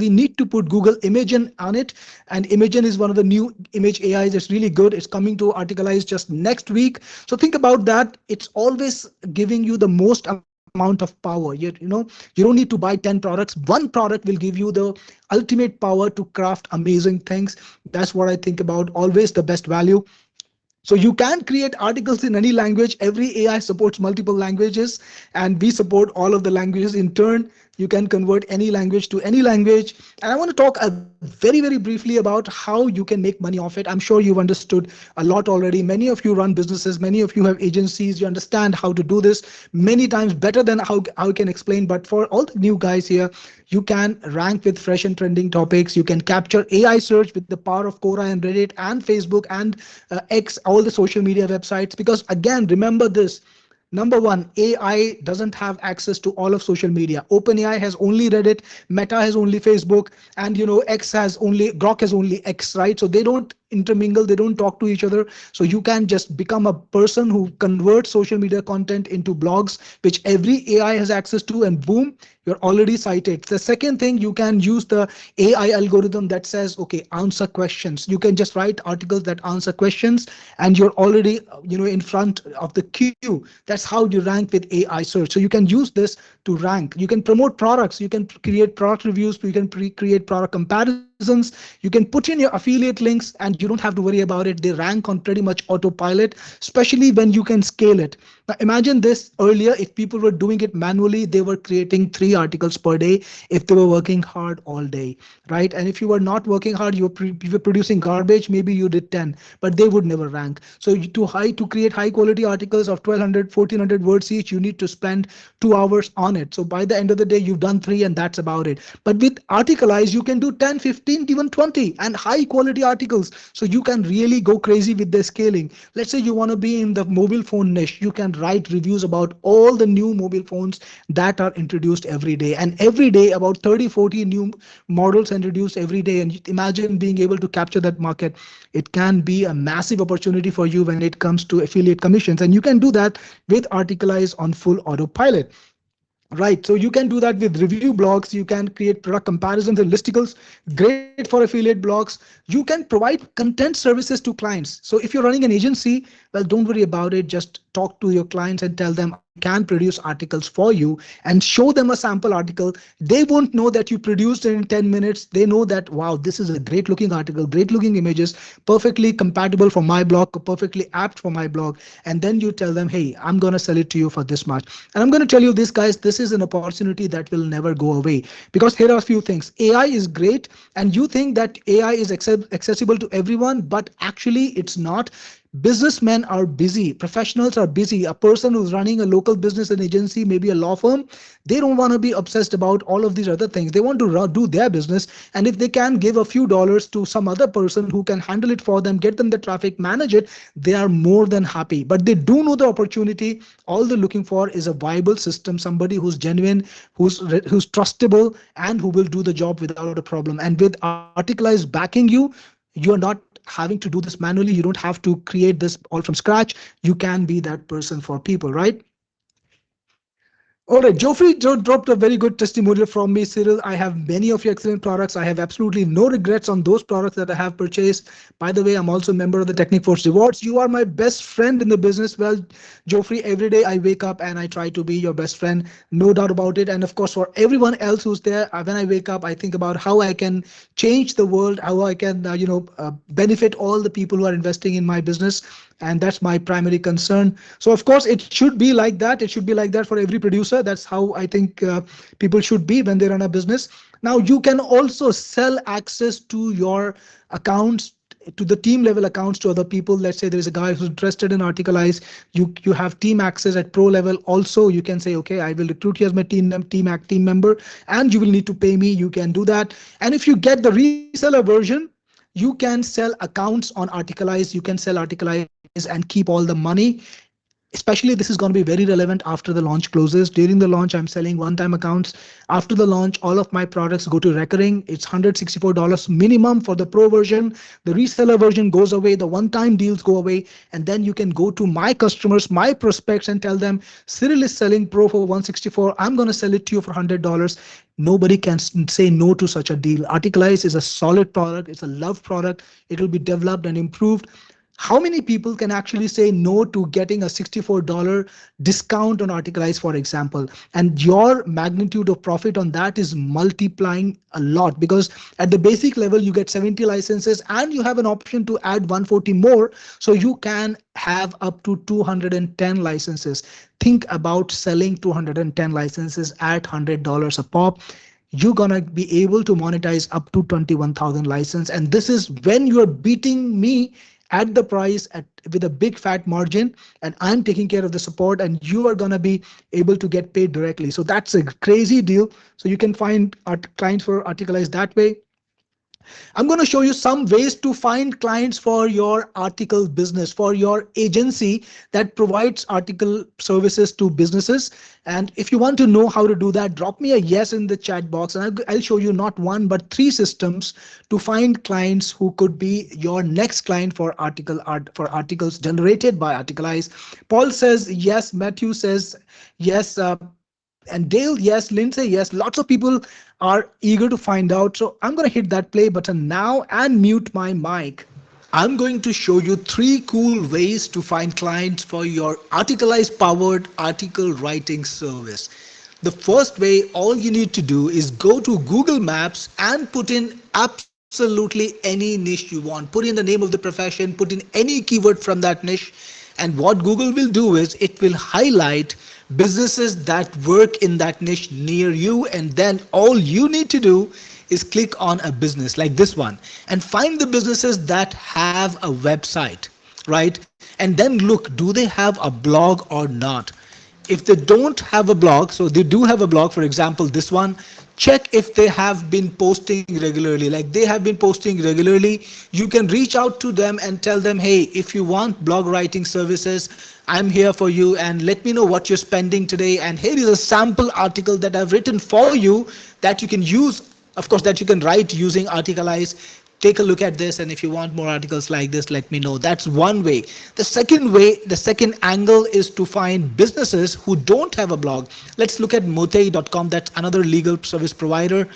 need to put Google Imagen on it. And Imagen is one of the new image AIs. It's really good. It's coming to Articalize just next week. So think about that. It's always giving you the most amount of power. You don't need to buy 10 products. One product will give you the ultimate power to craft amazing things. That's what I think about. Always the best value. So you can create articles in any language. Every AI supports multiple languages, and we support all of the languages in turn. You can convert any language to any language. And I want to talk very, very briefly about how you can make money off it. I'm sure you've understood a lot already. Many of you run businesses. Many of you have agencies. You understand how to do this many times better than how I can explain. But for all the new guys here, you can rank with fresh and trending topics. You can capture AI search with the power of Quora and Reddit and Facebook and X, all the social media websites. Because again, remember this. Number one, AI doesn't have access to all of social media. OpenAI has only Reddit, Meta has only Facebook, and Grok has only X, right? So they don't intermingle, they don't talk to each other. So you can just become a person who converts social media content into blogs, which every AI has access to, and boom, you're already cited. The second thing, you can use the AI algorithm that says, okay, answer questions. You can just write articles that answer questions, and you're already, in front of the queue. That's how you rank with AI search. So you can use this to rank. You can promote products. You can create product reviews. You can create product comparisons. You can put in your affiliate links, and you don't have to worry about it. They rank on pretty much autopilot, especially when you can scale it. Now imagine this: earlier, if people were doing it manually, they were creating 3 articles per day if they were working hard all day, right? And if you were not working hard, you were producing garbage, maybe you did 10, but they would never rank. So to create high quality articles of 1200, 1400 words each, you need to spend 2 hours on it. So by the end of the day, you've done three, and that's about it. But with Articalize, you can do 10, 15, even 20, and high quality articles. So you can really go crazy with the scaling. Let's say you want to be in the mobile phone niche, you can write reviews about all the new mobile phones that are introduced every day. And every day, about 30, 40 new models introduced every day. And imagine being able to capture that market. It can be a massive opportunity for you when it comes to affiliate commissions. And you can do that with Articalize on full autopilot. Right. So you can do that with review blogs. You can create product comparisons and listicles. Great for affiliate blogs. You can provide content services to clients. So if you're running an agency, well, don't worry about it. Just talk to your clients and tell them, I can produce articles for you, and show them a sample article. They won't know that you produced it in 10 minutes. They know that, wow, this is a great looking article, great looking images, perfectly compatible for my blog, perfectly apt for my blog. And then you tell them, hey, I'm going to sell it to you for this much. And I'm going to tell you this, guys, this is an opportunity that will never go away, because here are a few things. AI is great, and you think that AI is accessible to everyone, but actually it's not. Businessmen are busy, professionals are busy. A person who's running a local business, an agency, maybe a law firm, they don't want to be obsessed about all of these other things. They want to do their business. And if they can give a few dollars to some other person who can handle it for them, get them the traffic, manage it, they are more than happy. But they do know the opportunity. All they're looking for is a viable system, somebody who's genuine, who's trustable, and who will do the job without a problem. And with Articalize backing you, you're not having to do this manually. You don't have to create this all from scratch. You can be that person for people, right? All right, Geoffrey dropped a very good testimonial from me. Cyril, I have many of your excellent products. I have absolutely no regrets on those products that I have purchased. By the way, I'm also a member of the Technic Force Rewards. You are my best friend in the business. Well, Geoffrey, every day I wake up and I try to be your best friend, no doubt about it. And of course, for everyone else who's there, when I wake up, I think about how I can change the world, how I can, benefit all the people who are investing in my business. And that's my primary concern. So of course it should be like that. It should be like that for every producer. That's how I think people should be when they run a business. Now you can also sell access to your accounts, to the team level accounts, to other people. Let's say there is a guy who's interested in Articalize. You have team access at pro level. Also you can say, okay, I will recruit you as my team member, and you will need to pay me. You can do that. And if you get the reseller version, you can sell accounts on Articalize. You can sell Articalize and keep all the money. Especially this is going to be very relevant after the launch closes. During the launch, I'm selling one-time accounts. After the launch, all of my products go to recurring. It's $164 minimum for the pro version. The reseller version goes away. The one-time deals go away. And then you can go to my customers, my prospects, and tell them, Cyril is selling pro for 164. I'm going to sell it to you for $100. Nobody can say no to such a deal. Articalize is a solid product. It's a loved product. It will be developed and improved. How many people can actually say no to getting a $64 discount on Articalize, for example? And your magnitude of profit on that is multiplying a lot, because at the basic level, you get 70 licenses and you have an option to add 140 more. So you can have up to 210 licenses. Think about selling 210 licenses at $100 a pop. You're gonna be able to monetize up to 21,000 license. And this is when you're beating me at the price with a big fat margin, and I'm taking care of the support, and you are going to be able to get paid directly. So that's a crazy deal. So you can find clients for Articalize that way. I'm going to show you some ways to find clients for your article business, for your agency that provides article services to businesses. And if you want to know how to do that, drop me a yes in the chat box, and I'll show you not one, but 3 systems to find clients who could be your next client for for articles generated by Articalize. Paul says yes. Matthew says yes. And Dale, yes. Lindsay, yes. Lots of people are eager to find out. So I'm going to hit that play button now and mute my mic. I'm going to show you 3 cool ways to find clients for your Articalize powered article writing service. The first way, all you need to do is go to Google Maps and put in absolutely any niche you want. Put in the name of the profession, put in any keyword from that niche, And what Google will do is it will highlight businesses that work in that niche near you, and then all you need to do is click on a business like this one and find the businesses that have a website, right? And then look, do they have a blog or not? If they don't have a blog, so they do have a blog, for example this one, check if they have been posting regularly. Like they have been posting regularly, you can reach out to them and tell them, hey, if you want blog writing services, I'm here for you, and let me know what you're spending today, and here is a sample article that I've written for you that you can use, of course, that you can write using Articalize. Take a look at this, and if you want more articles like this, let me know. That's one way. The second angle is to find businesses who don't have a blog. Let's look at motei.com. That's another legal service provider,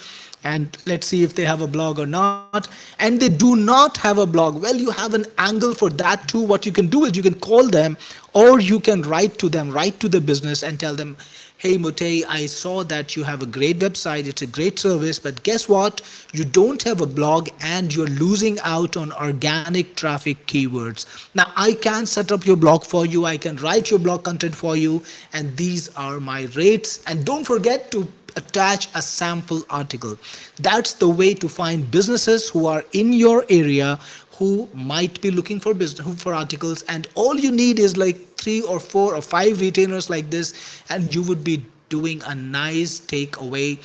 and let's see if they have a blog or not. And they do not have a blog. Well, you have an angle for that too. What you can do is you can call them, or you can write to them, write to the business and tell them, hey Motei, I saw that you have a great website, it's a great service, but guess what? You don't have a blog and you're losing out on organic traffic keywords. Now I can set up your blog for you, I can write your blog content for you, and these are my rates. And don't forget to attach a sample article. That's the way to find businesses who are in your area who might be looking for business for articles, and all you need is like 3 or 4 or 5 retainers like this, and you would be doing a nice takeaway,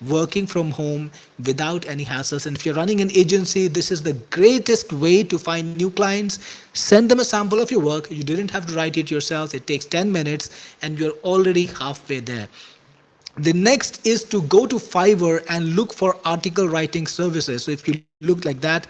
working from home without any hassles. And if you're running an agency, this is the greatest way to find new clients. Send them a sample of your work. You didn't have to write it yourself. It takes 10 minutes and you're already halfway there. The next is to go to Fiverr and look for article writing services. So if you look like that,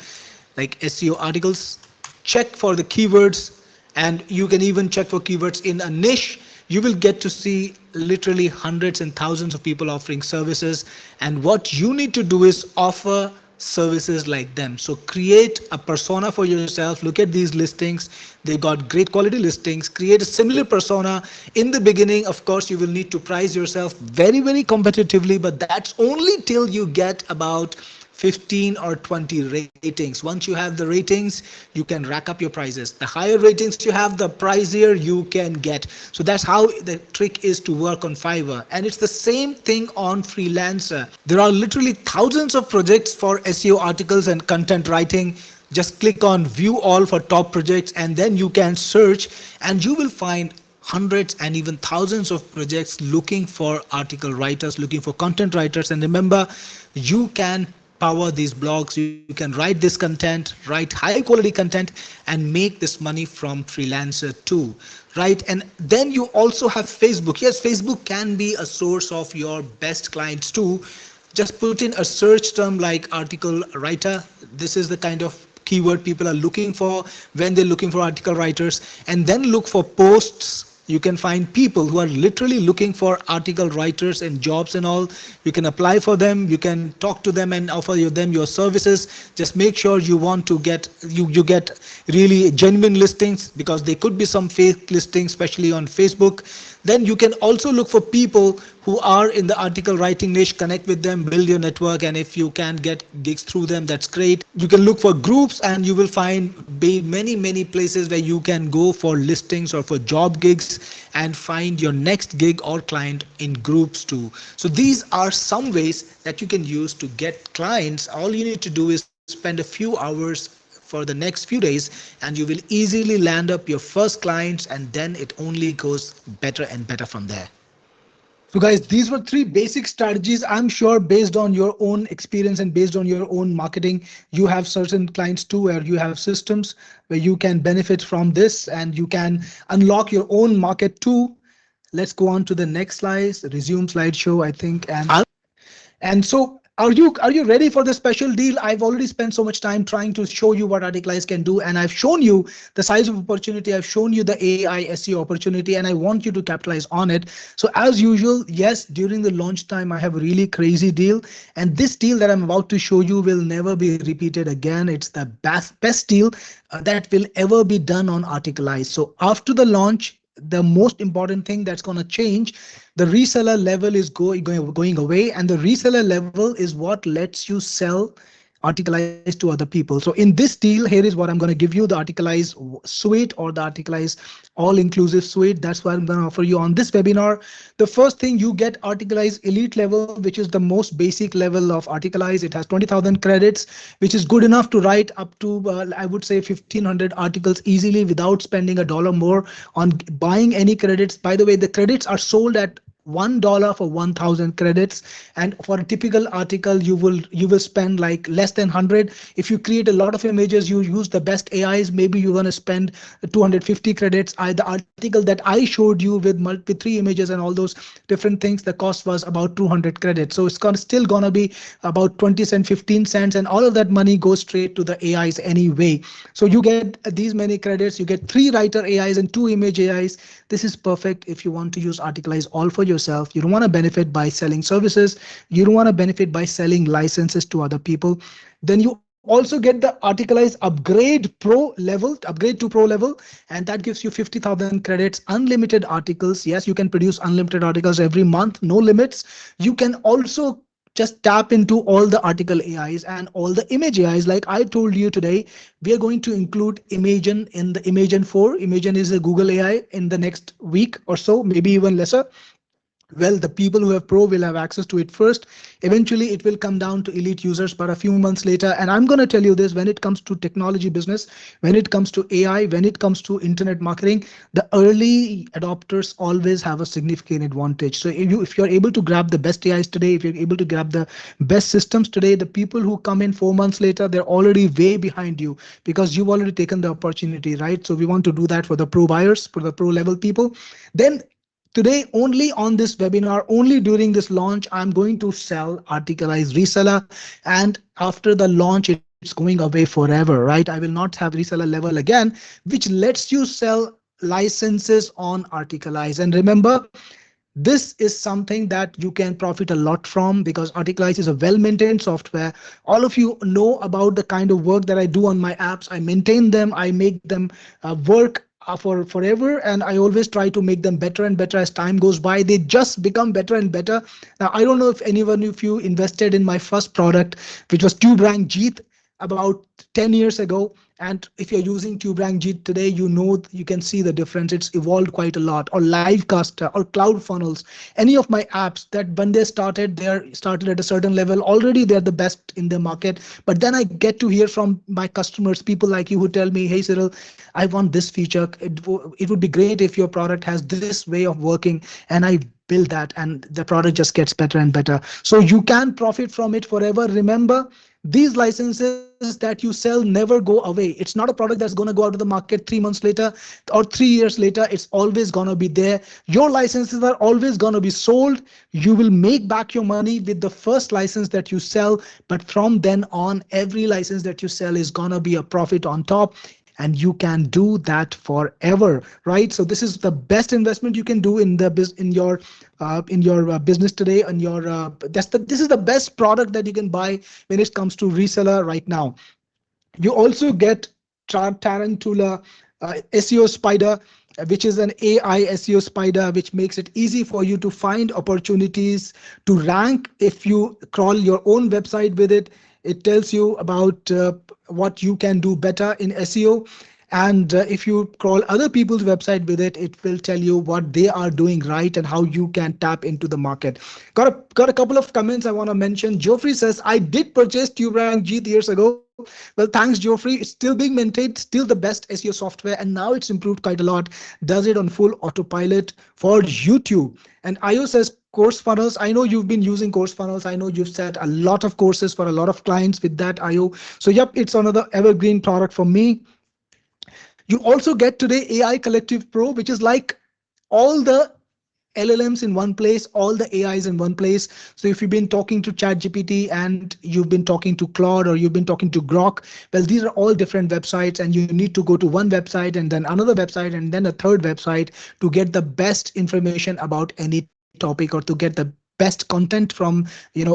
like SEO articles, check for the keywords, and you can even check for keywords in a niche. You will get to see literally hundreds and thousands of people offering services, and what you need to do is offer services like them. So create a persona for yourself. Look at these listings, they got great quality listings. Create a similar persona. In the beginning, of course, you will need to price yourself very competitively, but that's only till you get about 15 or 20 ratings. Once you have the ratings, you can rack up your prices. The higher ratings you have, the pricier you can get. So that's how the trick is to work on Fiverr. And it's the same thing on Freelancer. There are literally thousands of projects for SEO articles and content writing. Just click on view all for top projects, and then you can search, and you will find hundreds and even thousands of projects looking for article writers, looking for content writers. And remember, you can power these blogs, you can write this content, write high quality content, and make this money from Freelancer too, right? And then you also have Facebook. Yes, Facebook can be a source of your best clients too. Just put in a search term like article writer. This is the kind of keyword people are looking for when they're looking for article writers. And then look for posts. You can find people who are literally looking for article writers and jobs and all. You can apply for them, you can talk to them and offer them your services. Just make sure you want to get you get really genuine listings, because there could be some fake listings, especially on Facebook. Then you can also look for people who are in the article writing niche, connect with them, build your network, and if you can get gigs through them, that's great. You can look for groups, and you will find many places where you can go for listings or for job gigs and find your next gig or client in groups too. So these are some ways that you can use to get clients. All you need to do is spend a few hours for the next few days, and you will easily land up your first clients, and then it only goes better and better from there. So guys, these were 3 basic strategies. I'm sure based on your own experience and based on your own marketing, you have certain clients too, where you have systems where you can benefit from this and you can unlock your own market too. Let's go on to the next slide, resume slideshow, I think. And so are you ready for the special deal? I've already spent so much time trying to show you what Articalize can do, and I've shown you the size of opportunity. I've shown you the AI SEO opportunity, and I want you to capitalize on it. So as usual, yes, during the launch time, I have a really crazy deal, and this deal that I'm about to show you will never be repeated again. It's the best deal that will ever be done on Articalize. So after the launch, the most important thing that's going to change, the reseller level is going away, and the reseller level is what lets you sell Articalize to other people. So in this deal, here is what I'm going to give you, the Articalize suite or the Articalize all-inclusive suite. That's what I'm going to offer you on this webinar. The first thing, you get Articalize Elite level, which is the most basic level of Articalize. It has 20,000 credits, which is good enough to write up to, I would say, 1,500 articles easily without spending a dollar more on buying any credits. By the way, the credits are sold at $1 for 1,000 credits, and for a typical article you will spend like less than 100. If you create a lot of images, you use the best AIs, maybe you're going to spend 250 credits. The article that I showed you with 3 images and all those different things, the cost was about 200 credits. So it's still gonna be about 20 cents, 15 cents, and all of that money goes straight to the AIs anyway. So you get these many credits, you get 3 writer AIs and 2 image AIs. This is perfect if you want to use Articalize all for yourself. You don't want to benefit by selling services. You don't want to benefit by selling licenses to other people. Then you also get the Articalize upgrade to pro level, and that gives you 50,000 credits, unlimited articles. Yes, you can produce unlimited articles every month, no limits. You can also just tap into all the article AIs and all the image AIs. Like I told you today, we are going to include Imagen in the Imagen 4. Imagen is a Google AI in the next week or so, maybe even lesser. Well, the people who have Pro will have access to it first. Eventually, it will come down to elite users, but a few months later. And I'm going to tell you this, when it comes to technology business, when it comes to AI, when it comes to internet marketing, the early adopters always have a significant advantage. So if you're able to grab the best AIs today, if you're able to grab the best systems today, the people who come in 4 months later, they're already way behind you because you've already taken the opportunity, right? So we want to do that for the pro buyers, for the pro level people. Then today, only on this webinar, only during this launch, I'm going to sell Articalize reseller. And after the launch, it's going away forever, right? I will not have reseller level again, which lets you sell licenses on Articalize. And remember, this is something that you can profit a lot from because Articalize is a well-maintained software. All of you know about the kind of work that I do on my apps. I maintain them, I make them work for forever, and I always try to make them better and better as time goes by. They just become better and better. Now, I don't know if anyone of you invested in my first product, which was TubeRank Jeet about 10 years ago. And if you're using TubeRank Jeet today, you know, you can see the difference. It's evolved quite a lot. Or Livecaster or Cloud Funnels, any of my apps that when they started, they're started at a certain level. Already they're the best in the market. But then I get to hear from my customers, people like you who tell me, hey, Cyril, I want this feature. It would be great if your product has this way of working. And I build that and the product just gets better and better. So you can profit from it forever. Remember, these licenses that you sell never go away. It's not a product that's going to go out of the market 3 months later or 3 years later. It's always going to be there. Your licenses are always going to be sold. You will make back your money with the first license that you sell. But from then on, every license that you sell is going to be a profit on top. And you can do that forever, right? So this is the best investment you can do in your business today. And this is the best product that you can buy when it comes to reseller right now. You also get Tarantula SEO Spider, which is an AI SEO spider, which makes it easy for you to find opportunities to rank. If you crawl your own website with it, it tells you about what you can do better in SEO. And if you crawl other people's website with it, it will tell you what they are doing right and how you can tap into the market. Got a couple of comments I want to mention. Geoffrey says, I did purchase TubeRank Jeet years ago. Well, thanks, Geoffrey. It's still being maintained, still the best SEO software, and now it's improved quite a lot. Does it on full autopilot for YouTube. And IO says, course funnels. I know you've been using course funnels. I know you've set a lot of courses for a lot of clients with that IO. So yep, it's another evergreen product for me. You also get today AI Collective Pro, which is like all the LLMs in one place, all the AIs in one place. So if you've been talking to ChatGPT and you've been talking to Claude or you've been talking to Grok, well, these are all different websites and you need to go to one website and then another website and then a third website to get the best information about any topic or to get the best content from,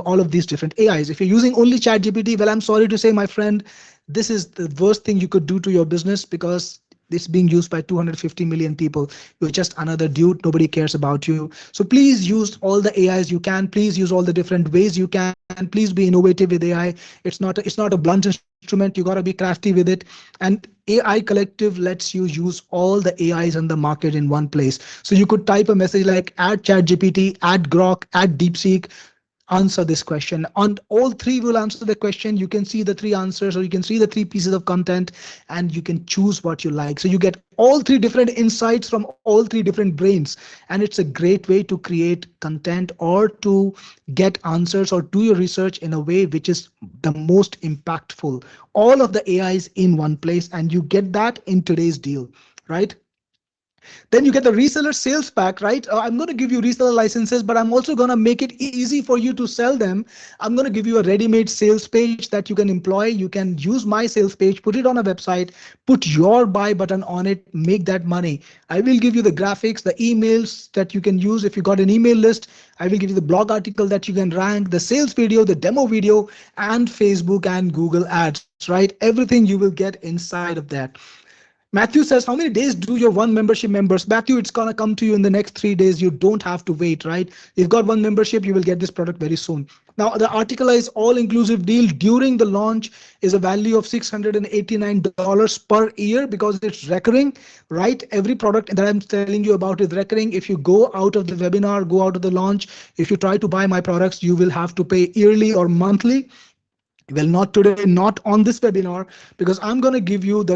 all of these different AIs. If you're using only ChatGPT, well, I'm sorry to say, my friend, this is the worst thing you could do to your business because It's being used by 250 million people. You're just another dude. Nobody cares about you. So please use all the AIs you can. Please use all the different ways you can. Please be innovative with AI. It's not a blunt instrument. You got to be crafty with it. And AI Collective lets you use all the AIs in the market in one place. So you could type a message like add ChatGPT, add Grok, add DeepSeek, answer this question. On all three will answer the question. You can see the three answers, or you can see the three pieces of content, and you can choose what you like. So you get all three different insights from all three different brains. And it's a great way to create content or to get answers or do your research in a way which is the most impactful. All of the AIs in one place, and you get that in today's deal, right? Then you get the reseller sales pack, right? I'm going to give you reseller licenses, but I'm also going to make it easy for you to sell them. I'm going to give you a ready-made sales page that you can employ. You can use my sales page, put it on a website, put your buy button on it, make that money. I will give you the graphics, the emails that you can use. If you got an email list, I will give you the blog article that you can rank, the sales video, the demo video, and Facebook and Google ads, right? Everything you will get inside of that. Matthew says, how many days do your one membership members? Matthew, it's going to come to you in the next 3 days. You don't have to wait, right? You've got one membership, you will get this product very soon. Now, the Articalize all-inclusive deal during the launch is a value of $689 per year because it's recurring, right? Every product that I'm telling you about is recurring. If you go out of the webinar, go out of the launch, if you try to buy my products, you will have to pay yearly or monthly. Well, not today, not on this webinar, because I'm going to give you the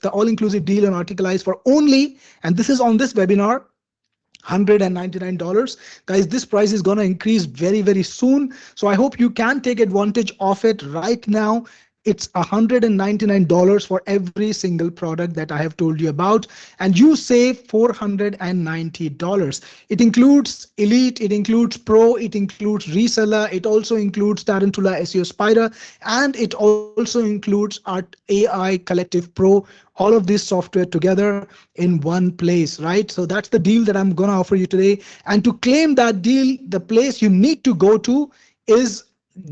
the all-inclusive deal on Articalize for only, and this is on this webinar, $199. Guys, this price is going to increase very, very soon. So I hope you can take advantage of it right now. It's $199 for every single product that I have told you about, and you save $490. It includes Elite, it includes Pro, it includes Reseller, it also includes Tarantula SEO Spider, and it also includes our AI Collective Pro. All of this software together in one place, right? So that's the deal that I'm going to offer you today. And to claim that deal, the place you need to go to is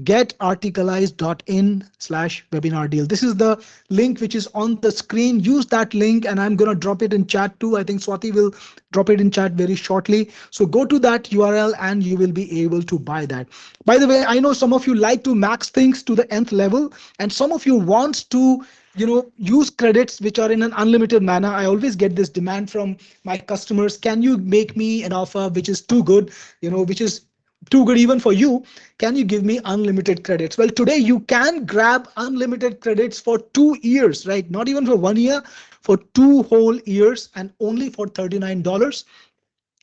getarticalize.in/webinar deal. This is the link which is on the screen. Use that link, and I'm going to drop it in chat too. I think Swati will drop it in chat very shortly. So go to that URL and you will be able to buy that. By the way, I know some of you like to max things to the nth level, and some of you want to use credits which are in an unlimited manner. I always get this demand from my customers: can you make me an offer which is too good, which is too good even for you? Can you give me unlimited credits? Well, today you can grab unlimited credits for 2 years, right? Not even for 1 year, for 2 whole years, and only for $39.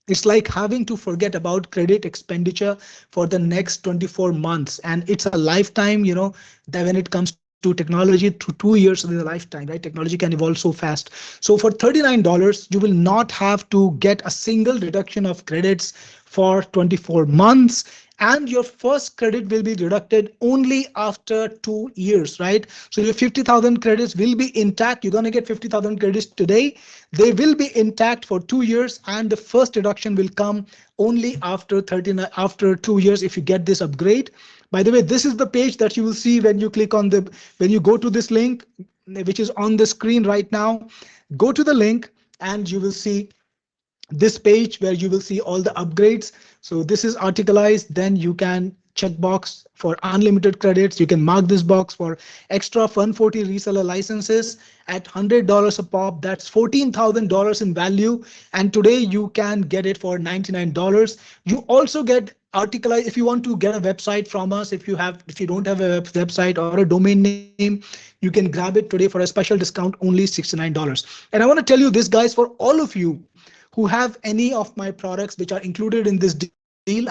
It's like having to forget about credit expenditure for the next 24 months. And it's a lifetime, that when it comes to technology, to 2 years is a lifetime, right? Technology can evolve so fast. So for $39, you will not have to get a single deduction of credits for 24 months. And your first credit will be deducted only after 2 years, right? So your 50,000 credits will be intact. You're going to get 50,000 credits today. They will be intact for 2 years, and the first deduction will come only after 2 years if you get this upgrade. By the way, this is the page that you will see when you click on when you go to this link, which is on the screen right now. Go to the link and you will see this page where you will see all the upgrades. So this is Articalized. Then you can check box for unlimited credits. You can mark this box for extra 140 reseller licenses at $100 a pop. That's $14,000 in value. And today you can get it for $99. You also get Articalize if you want to get a website from us. If you don't have a website or a domain name, you can grab it today for a special discount, only $69. And I want to tell you this, guys, for all of you who have any of my products which are included in this deal.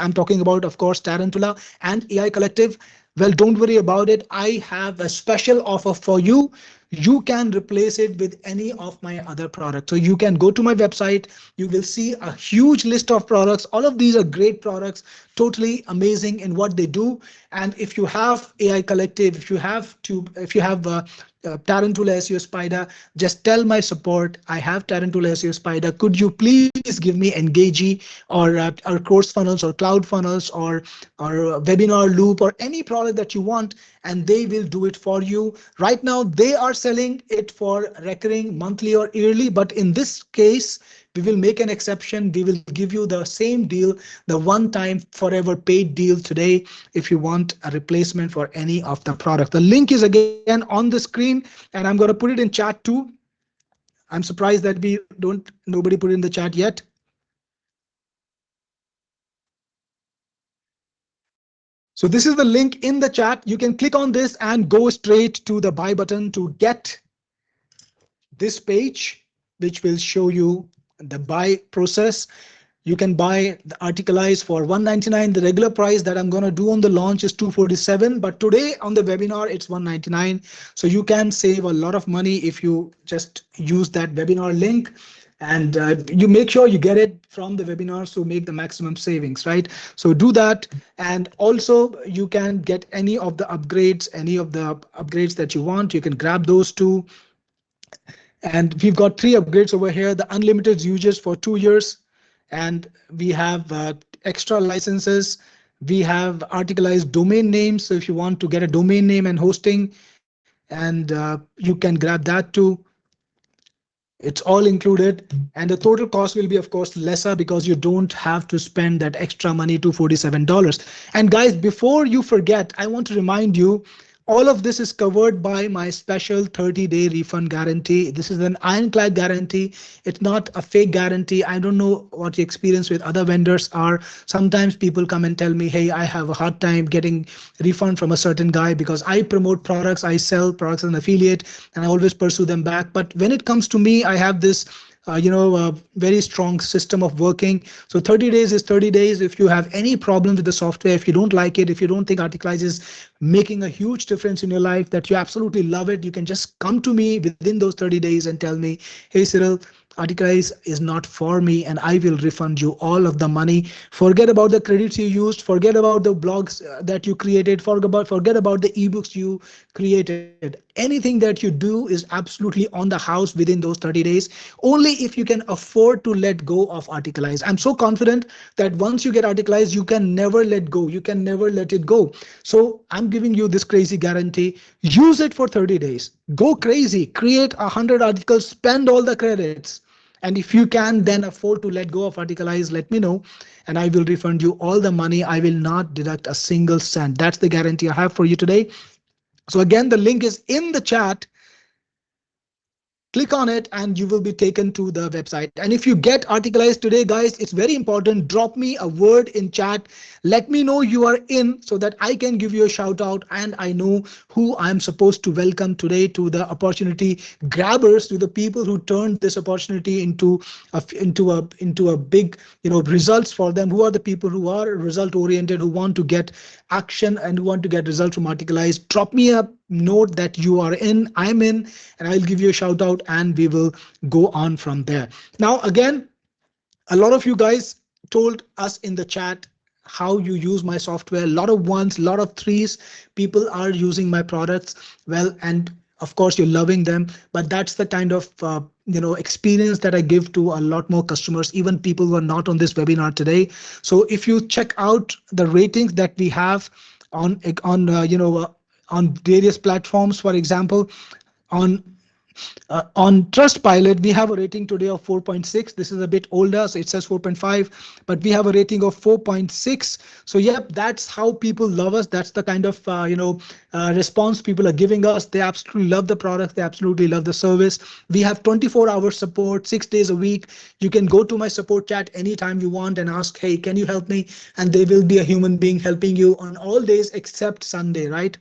I'm talking about, of course, Tarantula and AI Collective. Well, don't worry about it. I have a special offer for you. You can replace it with any of my other products. So you can go to my website. You will see a huge list of products. All of these are great products, totally amazing in what they do. And if you have AI Collective, if you have Tarantula SEO Spider, just tell my support, I have Tarantula SEO Spider. Could you please give me Engagey or Course Funnels or Cloud Funnels or Webinar Loop or any product that you want, and they will do it for you. Right now, they are selling it for recurring monthly or yearly, but in this case, we will make an exception. We will give you the same deal, the one-time forever paid deal today if you want a replacement for any of the product. The link is again on the screen, and I'm going to put it in chat too. I'm surprised that nobody put it in the chat yet. So this is the link in the chat. You can click on this and go straight to the buy button to get this page, which will show you the buy process. You can buy the Articalize for $199. The regular price that I'm going to do on the launch is $247, but today on the webinar it's $199. So you can save a lot of money if you just use that webinar link, and you make sure you get it from the webinar, so make the maximum savings, right? So do that, and also you can get any of the upgrades that you want. You can grab those too. And we've got 3 upgrades over here: the unlimited users for 2 years, and we have extra licenses. We have articleized domain names. So if you want to get a domain name and hosting, and you can grab that too. It's all included, and the total cost will be, of course, lesser because you don't have to spend that extra money, $247. And guys, before you forget, I want to remind you, all of this is covered by my special 30-day refund guarantee. This is an ironclad guarantee. It's not a fake guarantee. I don't know what your experience with other vendors are. Sometimes people come and tell me, hey, I have a hard time getting refund from a certain guy because I promote products, I sell products as an affiliate, and I always pursue them back. But when it comes to me, I have this very strong system of working. So 30 days is 30 days. If you have any problem with the software, if you don't like it, if you don't think Articalize is making a huge difference in your life, that you absolutely love it, you can just come to me within those 30 days and tell me, hey, Cyril, Articalize is not for me, and I will refund you all of the money. Forget about the credits you used, forget about the blogs that you created, forget about the ebooks you created. Anything that you do is absolutely on the house within those 30 days, only if you can afford to let go of Articalize. I'm so confident that once you get Articalize, you can never let go. You can never let it go. So I'm giving you this crazy guarantee. Use it for 30 days. Go crazy. Create 100 articles. Spend all the credits. And if you can then afford to let go of Articalize, let me know, and I will refund you all the money. I will not deduct a single cent. That's the guarantee I have for you today. So again, the link is in the chat. Click on it and you will be taken to the website. And if you get Articalize today, guys, it's very important. Drop me a word in chat. Let me know you are in so that I can give you a shout out and I know who I'm supposed to welcome today to the opportunity grabbers, to the people who turned this opportunity into a big, results for them. Who are the people who are result oriented, who want to get action and who want to get results from Articalize? Drop me a note that you are in, I'm in, and I'll give you a shout out and we will go on from there. Now, again, a lot of you guys told us in the chat how you use my software. A lot of ones, a lot of threes. People are using my products well, and of course you're loving them. But that's the kind of experience that I give to a lot more customers, even people who are not on this webinar today. So if you check out the ratings that we have on various platforms, for example, on on Trustpilot, we have a rating today of 4.6. This is a bit older, so it says 4.5, but we have a rating of 4.6. So yep, that's how people love us. That's the kind of response people are giving us. They absolutely love the product. They absolutely love the service. We have 24-hour support, 6 days a week. You can go to my support chat anytime you want and ask, hey, can you help me? And there will be a human being helping you on all days except Sunday, right?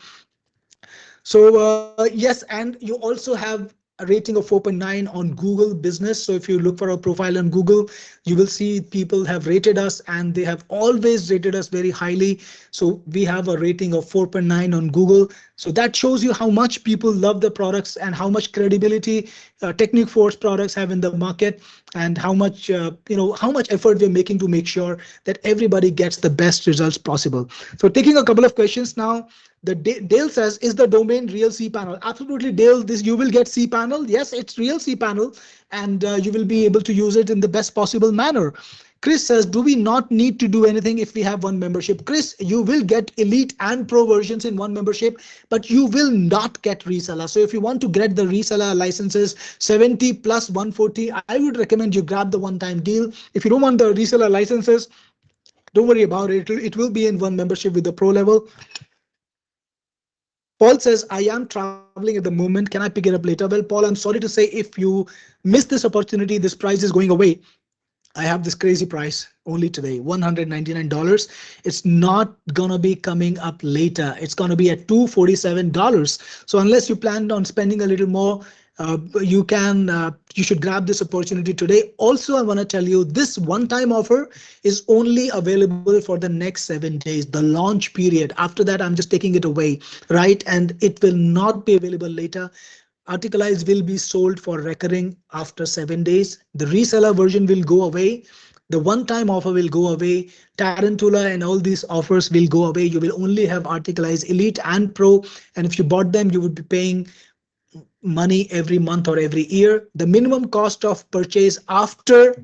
So yes, and you also have a rating of 4.9 on Google Business. So if you look for a profile on Google, you will see people have rated us and they have always rated us very highly. So we have a rating of 4.9 on Google. So that shows you how much people love the products and how much credibility Technic Force products have in the market, and how much how much effort we're making to make sure that everybody gets the best results possible. So taking a couple of questions now. Dale says, is the domain real cPanel? Absolutely, Dale. This you will get cPanel. Yes, it's real cPanel, and you will be able to use it in the best possible manner. Chris says, do we not need to do anything if we have one membership? Chris, you will get elite and pro versions in one membership, but you will not get reseller. So if you want to get the reseller licenses 70 plus 140, I would recommend you grab the one-time deal. If you don't want the reseller licenses, don't worry about it. It will be in one membership with the pro level. Paul says, I am traveling at the moment. Can I pick it up later? Well, Paul, I'm sorry to say, if you miss this opportunity, this price is going away. I have this crazy price only today, $199. It's not gonna be coming up later. It's gonna be at $247. So unless you planned on spending a little more, you should grab this opportunity today. Also, I want to tell you this one-time offer is only available for the next 7 days, the launch period. After that, I'm just taking it away, right? And it will not be available later. Articalize will be sold for recurring after 7 days. The reseller version will go away. The one-time offer will go away. Tarantula and all these offers will go away. You will only have Articalize Elite and Pro. And if you bought them, you would be paying money every month or every year. The minimum cost of purchase after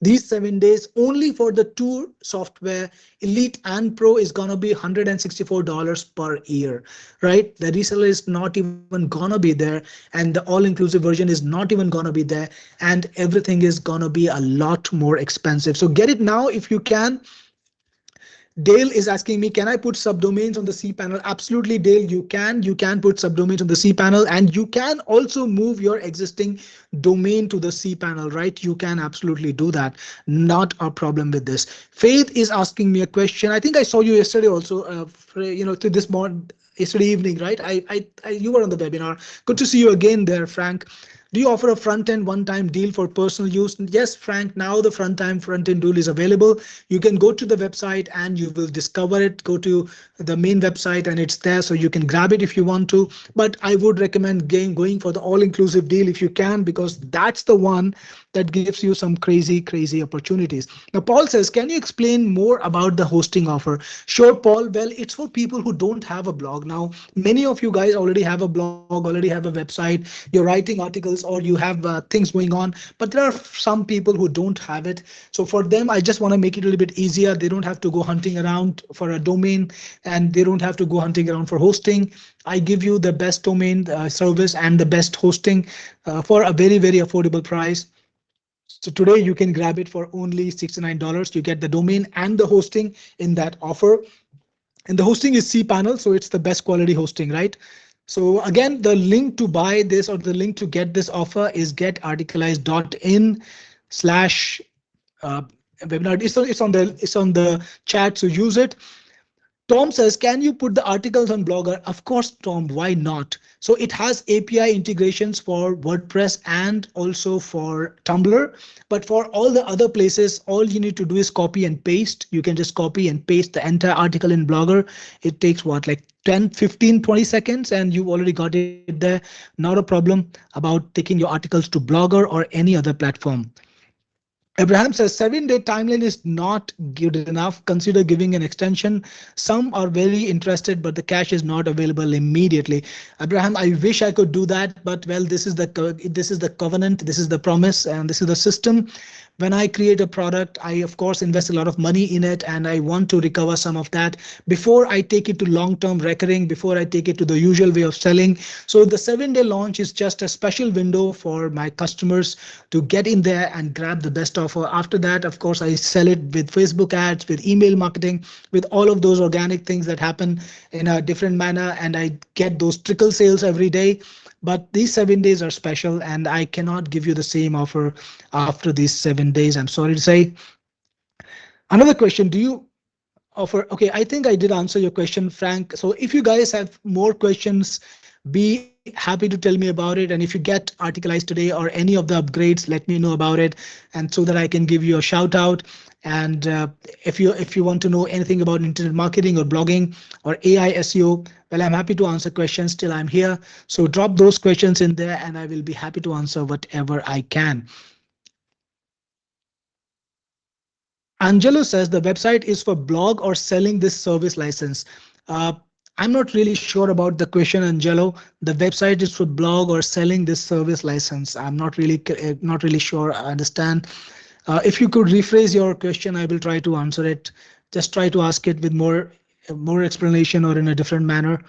these 7 days only for the two software, Elite and Pro, is gonna be $164 per year, right? The reseller is not even gonna be there, and the all-inclusive version is not even gonna be there, and everything is gonna be a lot more expensive. So get it now if you can. Dale is asking me, can I put subdomains on the cPanel? Absolutely, Dale, you can. You can put subdomains on the cPanel, and you can also move your existing domain to the cPanel, right? You can absolutely do that. Not a problem with this. Faith is asking me a question. I think I saw you yesterday also, to this morning, yesterday evening, right? You were on the webinar. Good to see you again there, Frank. Do you offer a front-end one-time deal for personal use? Yes, Frank, now the front-end deal is available. You can go to the website and you will discover it. Go to the main website and it's there, so you can grab it if you want to. But I would recommend going for the all-inclusive deal if you can, because that's the one that gives you some crazy opportunities. Now, Paul says, can you explain more about the hosting offer? Sure, Paul. Well, it's for people who don't have a blog. Now, many of you guys already have a blog, already have a website, you're writing articles, or you have things going on, but there are some people who don't have it. So for them, I just want to make it a little bit easier. They don't have to go hunting around for a domain, and they don't have to go hunting around for hosting. I give you the best domain service and the best hosting for a very affordable price. So today you can grab it for only $69. You get the domain and the hosting in that offer. And the hosting is cPanel, so it's the best quality hosting, right? So again, the link to buy this or the link to get this offer is getarticalize.in slash webinar. It's on the chat, so use it. Tom says, can you put the articles on Blogger? Of course, Tom, why not? So it has API integrations for WordPress and also for Tumblr. But for all the other places, all you need to do is copy and paste. You can just copy and paste the entire article in Blogger. It takes what, like 10, 15, 20 seconds, and you've already got it there. Not a problem about taking your articles to Blogger or any other platform. Abraham says 7-day timeline is not good enough. Consider giving an extension. Some are very interested, but the cash is not available immediately. Abraham, I wish I could do that, but well, this is the covenant, this is the promise, and this is the system. When I create a product, I of course invest a lot of money in it, and I want to recover some of that before I take it to long-term recurring, before I take it to the usual way of selling. So the 7-day launch is just a special window for my customers to get in there and grab the best offer. After that, of course, I sell it with Facebook ads, with email marketing, with all of those organic things that happen in a different manner, and I get those trickle sales every day. But these 7 days are special, and I cannot give you the same offer after these 7 days. I'm sorry to say. Another question, do you offer? Okay, I think I did answer your question, Frank. So if you guys have more questions, be happy to tell me about it. And if you get Articalize today or any of the upgrades, let me know about it, and so that I can give you a shout out. And if you want to know anything about internet marketing or blogging or AI SEO, well, I'm happy to answer questions till I'm here. So drop those questions in there, and I will be happy to answer whatever I can. Angelo says the website is for blog or selling this service license. Uh, I'm not really sure about the question, Angelo. The website is for blog or selling this service license. I'm not really sure. I understand. If you could rephrase your question, I will try to answer it. Just try to ask it with more explanation or in a different manner.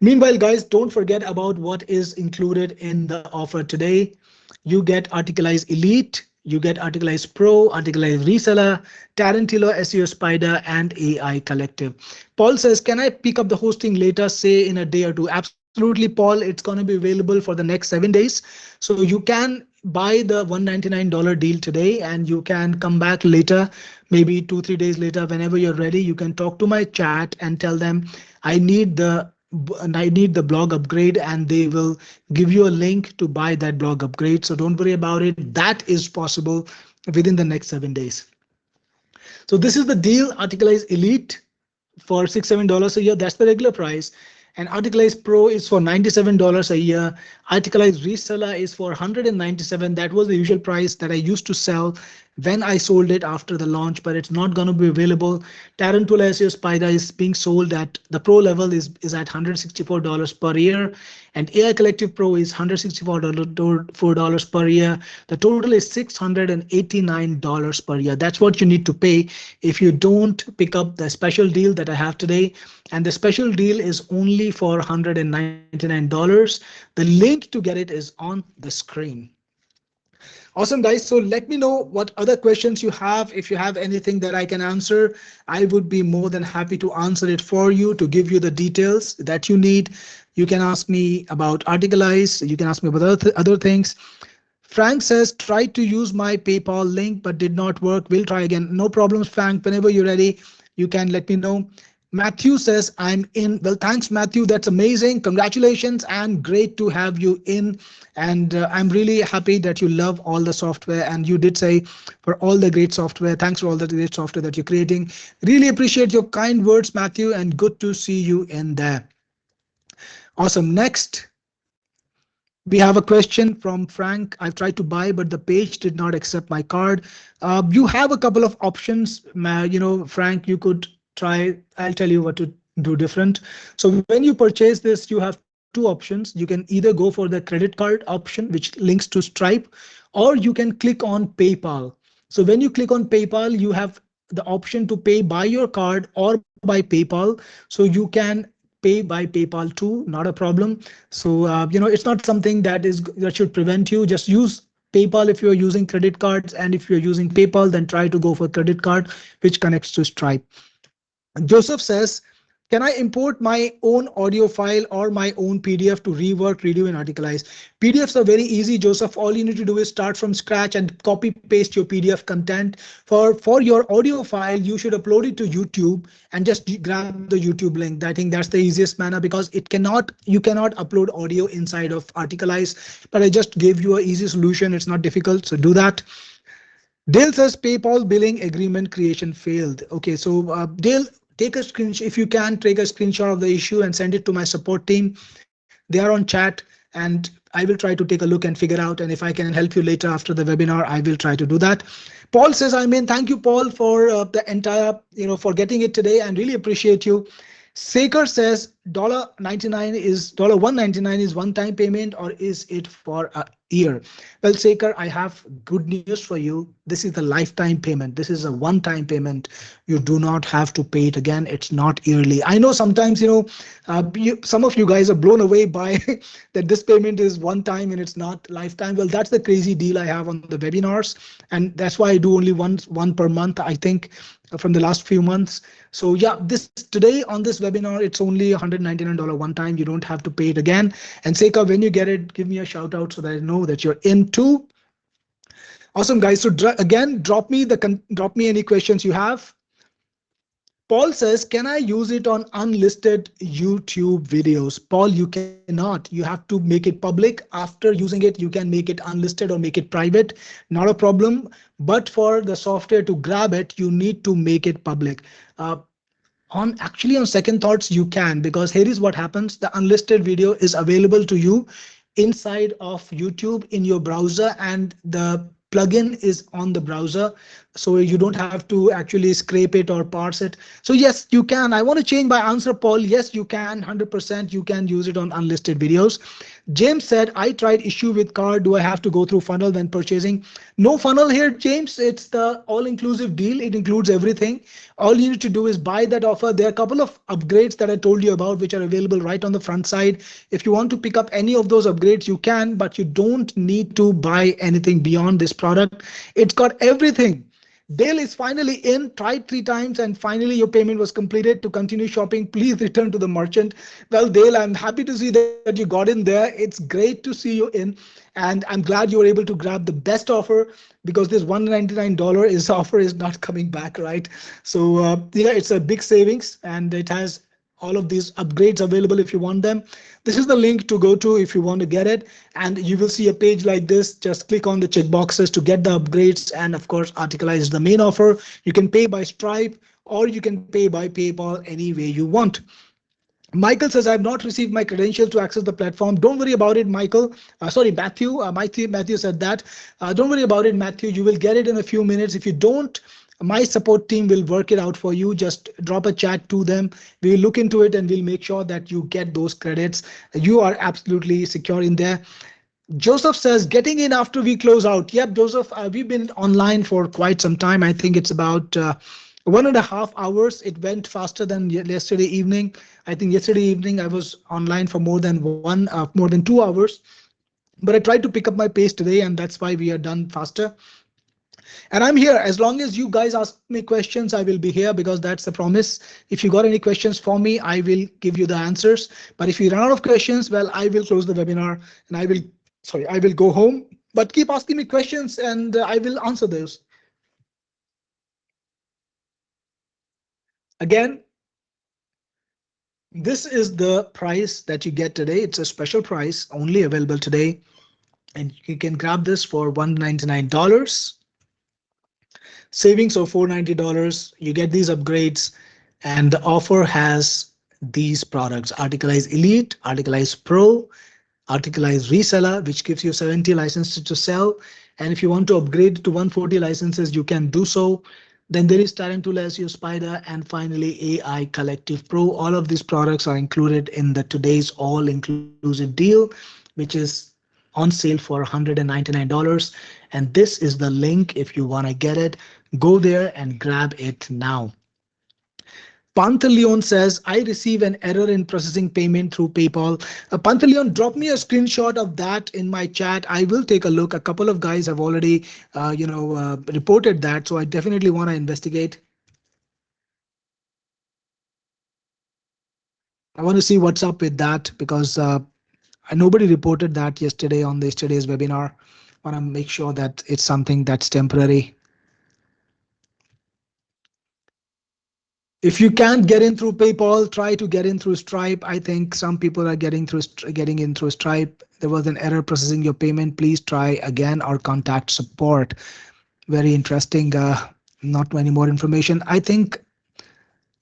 Meanwhile, guys, don't forget about what is included in the offer today. You get Articalize Elite, you get Articalize Pro, Articalize Reseller, Tarantino SEO Spider, and AI Collective. Paul says, can I pick up the hosting later, say in a day or two? Absolutely, Paul. It's going to be available for the next 7 days. So you can buy the $199 deal today and you can come back later, maybe 2, 3 days later, whenever you're ready. You can talk to my chat and tell them, I need the I need the blog upgrade, and they will give you a link to buy that blog upgrade. So don't worry about it. That is possible within the next 7 days. So this is the deal, Articalize Elite for $6, $7 a year. That's the regular price. And Articalize Pro is for $97 a year. Articalize Reseller is for $197. That was the usual price that I used to sell when I sold it after the launch, but it's not going to be available. Tarantula SEO Spider is being sold at the pro level is at $164 per year, and AI Collective Pro is $164 per year. The total is $689 per year. That's what you need to pay if you don't pick up the special deal that I have today. And the special deal is only for $199. The link to get it is on the screen. Awesome, guys. So let me know what other questions you have. If you have anything that I can answer, I would be more than happy to answer it for you, to give you the details that you need. You can ask me about Articalize. You can ask me about other things. Frank says, tried to use my PayPal link, but did not work. We'll try again. No problems, Frank. Whenever you're ready, you can let me know. Matthew says, I'm in. Well, thanks, Matthew. That's amazing. Congratulations and great to have you in. And I'm really happy that you love all the software. And you did say for all the great software. Thanks for all the great software that you're creating. Really appreciate your kind words, Matthew, and good to see you in there. Awesome. Next, we have a question from Frank. I've tried to buy, but the page did not accept my card. You have a couple of options. Frank, you could try. I'll tell you what to do different. So when you purchase this, you have two options. You can either go for the credit card option, which links to Stripe, or you can click on PayPal. So when you click on PayPal, you have the option to pay by your card or by PayPal. So you can pay by PayPal too, not a problem. So it's not something that should prevent you. Just use PayPal if you're using credit cards, and if you're using PayPal, then try to go for credit card, which connects to Stripe. Joseph says, can I import my own audio file or my own PDF to rework, redo, and articleize? PDFs are very easy, Joseph. All you need to do is start from scratch and copy paste your PDF content. For your audio file, you should upload it to YouTube and just grab the YouTube link. I think that's the easiest manner, because you cannot upload audio inside of Articalize. But I just gave you an easy solution. It's not difficult, so do that. Dale says PayPal billing agreement creation failed. Okay, so Dale, take a screenshot if you can. Take a screenshot of the issue and send it to my support team. They are on chat, and I will try to take a look and figure out. And if I can help you later after the webinar, I will try to do that. Paul says, I mean, thank you, Paul, for the entire, for getting it today, and really appreciate you. Saker says $199 is one-time payment, or is it for a year? Well, Saker, I have good news for you. This is the lifetime payment. This is a one-time payment. You do not have to pay it again. It's not yearly. I know sometimes, some of you guys are blown away by that this payment is one time and it's not lifetime. Well, that's the crazy deal I have on the webinars. And that's why I do only one per month, I think, from the last few months. So yeah, this today on this webinar, it's only $199 one time. You don't have to pay it again. And Seika, when you get it, give me a shout out so that I know that you're in too. Awesome, guys. So again, drop me any questions you have. Paul says, can I use it on unlisted YouTube videos? Paul, you cannot. You have to make it public. After using it, you can make it unlisted or make it private. Not a problem. But for the software to grab it, you need to make it public. Actually, on second thoughts, you can, because here is what happens. The unlisted video is available to you inside of YouTube in your browser, and the plugin is on the browser. so you don't have to actually scrape it or parse it. So yes, you can. I want to change my answer, Paul. Yes, you can. 100% you can use it on unlisted videos. James said, I tried issue with card. Do I have to go through funnel when purchasing? No funnel here, James. It's the all-inclusive deal. It includes everything. All you need to do is buy that offer. There are a couple of upgrades that I told you about, which are available right on the front side. If you want to pick up any of those upgrades, you can, but you don't need to buy anything beyond this product. It's got everything. Dale is finally in, tried 3 times, and finally your payment was completed. To continue shopping, please return to the merchant. Well, Dale, I'm happy to see that you got in there. It's great to see you in, and I'm glad you were able to grab the best offer, because this $199 is offer is not coming back, right? So yeah, it's a big savings, and it has all of these upgrades available if you want them. This is the link to go to if you want to get it. And you will see a page like this. Just click on the check boxes to get the upgrades. And of course, Articalize is the main offer. You can pay by Stripe or you can pay by PayPal any way you want. Michael says, I have not received my credentials to access the platform. Don't worry about it, Michael. Sorry, Matthew. Matthew said that. Don't worry about it, Matthew. You will get it in a few minutes. If you don't, my support team will work it out for you. Just drop a chat to them. We will look into it and we'll make sure that you get those credits. You are absolutely secure in there. Joseph says, getting in after we close out. Yep, Joseph, we've been online for quite some time. I think it's about 1.5 hours. It went faster than yesterday evening. I think yesterday evening I was online for more than 2 hours. But I tried to pick up my pace today, and that's why we are done faster. And I'm here. As long as you guys ask me questions, I will be here, because that's the promise. If you got any questions for me, I will give you the answers. But if you run out of questions, well, I will close the webinar and I will go home. But keep asking me questions and I will answer those. Again, this is the price that you get today. It's a special price only available today. And you can grab this for $199. Savings of $490. You get these upgrades, and the offer has these products: Articalize Elite, Articalize Pro, Articalize Reseller, which gives you 70 licenses to sell. And if you want to upgrade to 140 licenses, you can do so. Then there is Tarantul SEO Spider, and finally AI Collective Pro. All of these products are included in the today's all-inclusive deal, which is on sale for $199. And this is the link if you want to get it. Go there and grab it now. Pantaleon says, I receive an error in processing payment through PayPal. Pantaleon, drop me a screenshot of that in my chat. I will take a look. A couple of guys have already, reported that. So I definitely want to investigate. I want to see what's up with that, because nobody reported that yesterday on yesterday's webinar. I want to make sure that it's something that's temporary. If you can't get in through PayPal, try to get in through Stripe. I think some people are getting in through Stripe. There was an error processing your payment. Please try again or contact support. Very interesting. Not many more information. I think.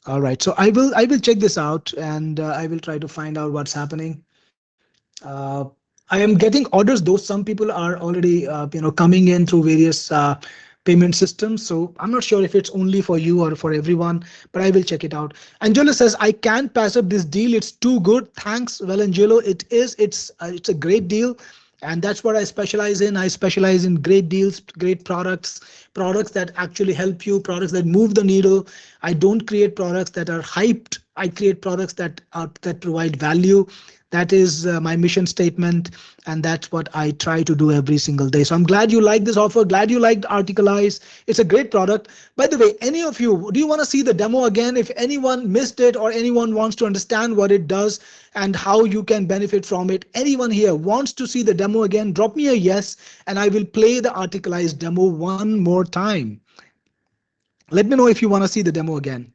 All right. So I will check this out, and I will try to find out what's happening. I am getting orders, though some people are already coming in through various payment systems. So I'm not sure if it's only for you or for everyone, but I will check it out. Angelo says, I can't pass up this deal. It's too good. Thanks. Well, Angelo, it is. It's a great deal. And that's what I specialize in. I specialize in great deals, great products, products that actually help you, products that move the needle. I don't create products that are hyped. I create products that provide value. That is my mission statement, and that's what I try to do every single day. So I'm glad you like this offer. Glad you liked Articalize. It's a great product. By the way, any of you, do you want to see the demo again? If anyone missed it or anyone wants to understand what it does and how you can benefit from it, anyone here wants to see the demo again, drop me a yes, and I will play the Articalize demo one more time. Let me know if you want to see the demo again.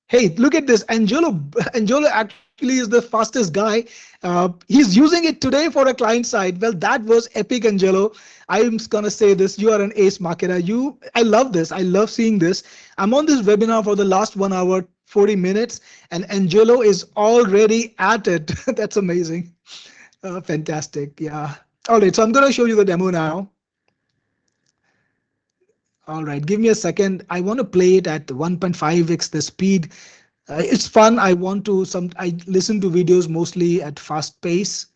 Hey, look at this. Angelo actually is the fastest guy. He's using it today for a client side. Well, that was epic, Angelo. I'm going to say this. You are an ace marketer. I love this. I love seeing this. I'm on this webinar for the last 1 hour, 40 minutes, and Angelo is already at it. That's amazing. Fantastic. Yeah. All right. So I'm going to show you the demo now. All right, give me a second. I want to play it at 1.5x the speed. It's fun. I listen to videos mostly at fast pace.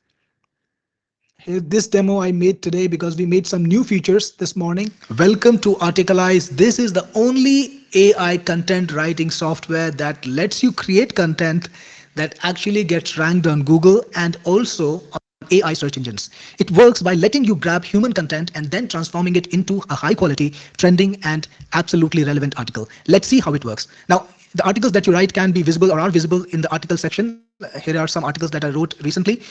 Here, this demo I made today because we made some new features this morning. Welcome to Articalize. This is the only AI content writing software that lets you create content that actually gets ranked on Google and also on AI search engines. It works by letting you grab human content and then transforming it into a high quality, trending, and absolutely relevant article. Let's see how it works. Now, the articles that you write can be visible or are visible in the article section. Here are some articles that I wrote recently.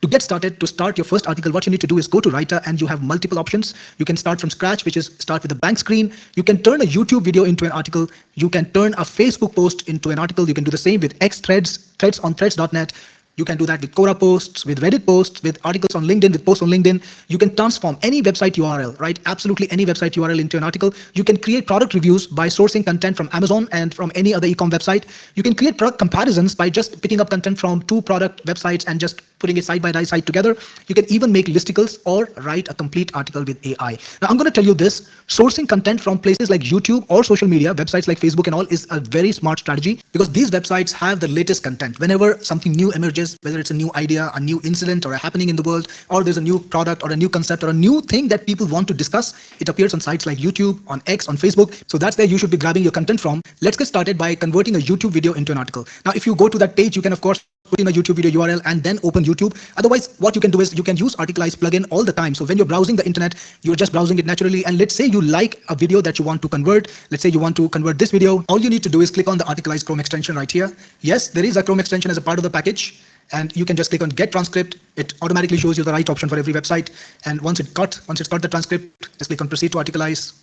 To get started, to start your first article, what you need to do is go to Writer and you have multiple options. You can start from scratch, which is start with a blank screen. You can turn a YouTube video into an article. You can turn a Facebook post into an article. You can do the same with X threads, threads on threads.net. You can do that with Quora posts, with Reddit posts, with articles on LinkedIn, with posts on LinkedIn. You can transform any website URL, right? Absolutely any website URL into an article. You can create product reviews by sourcing content from Amazon and from any other e-com website. You can create product comparisons by just picking up content from two product websites and just putting it side by side together. You can even make listicles or write a complete article with AI. Now, I'm going to tell you this, sourcing content from places like YouTube or social media, websites like Facebook and all is a very smart strategy because these websites have the latest content. Whenever something new emerges, whether it's a new idea, a new incident or a happening in the world, or there's a new product or a new concept or a new thing that people want to discuss, it appears on sites like YouTube, on X, on Facebook. So that's where you should be grabbing your content from. Let's get started by converting a YouTube video into an article. Now, if you go to that page, you can of course put in a YouTube video URL and then open YouTube. Otherwise, what you can do is you can use Articalize plugin all the time. So when you're browsing the internet, you're just browsing it naturally. And let's say you like a video that you want to convert. Let's say you want to convert this video. All you need to do is click on the Articalize Chrome extension right here. Yes, there is a Chrome extension as a part of the package. And you can just click on get transcript. It automatically shows you the right option for every website. And once it's got the transcript, just click on proceed to Articalize.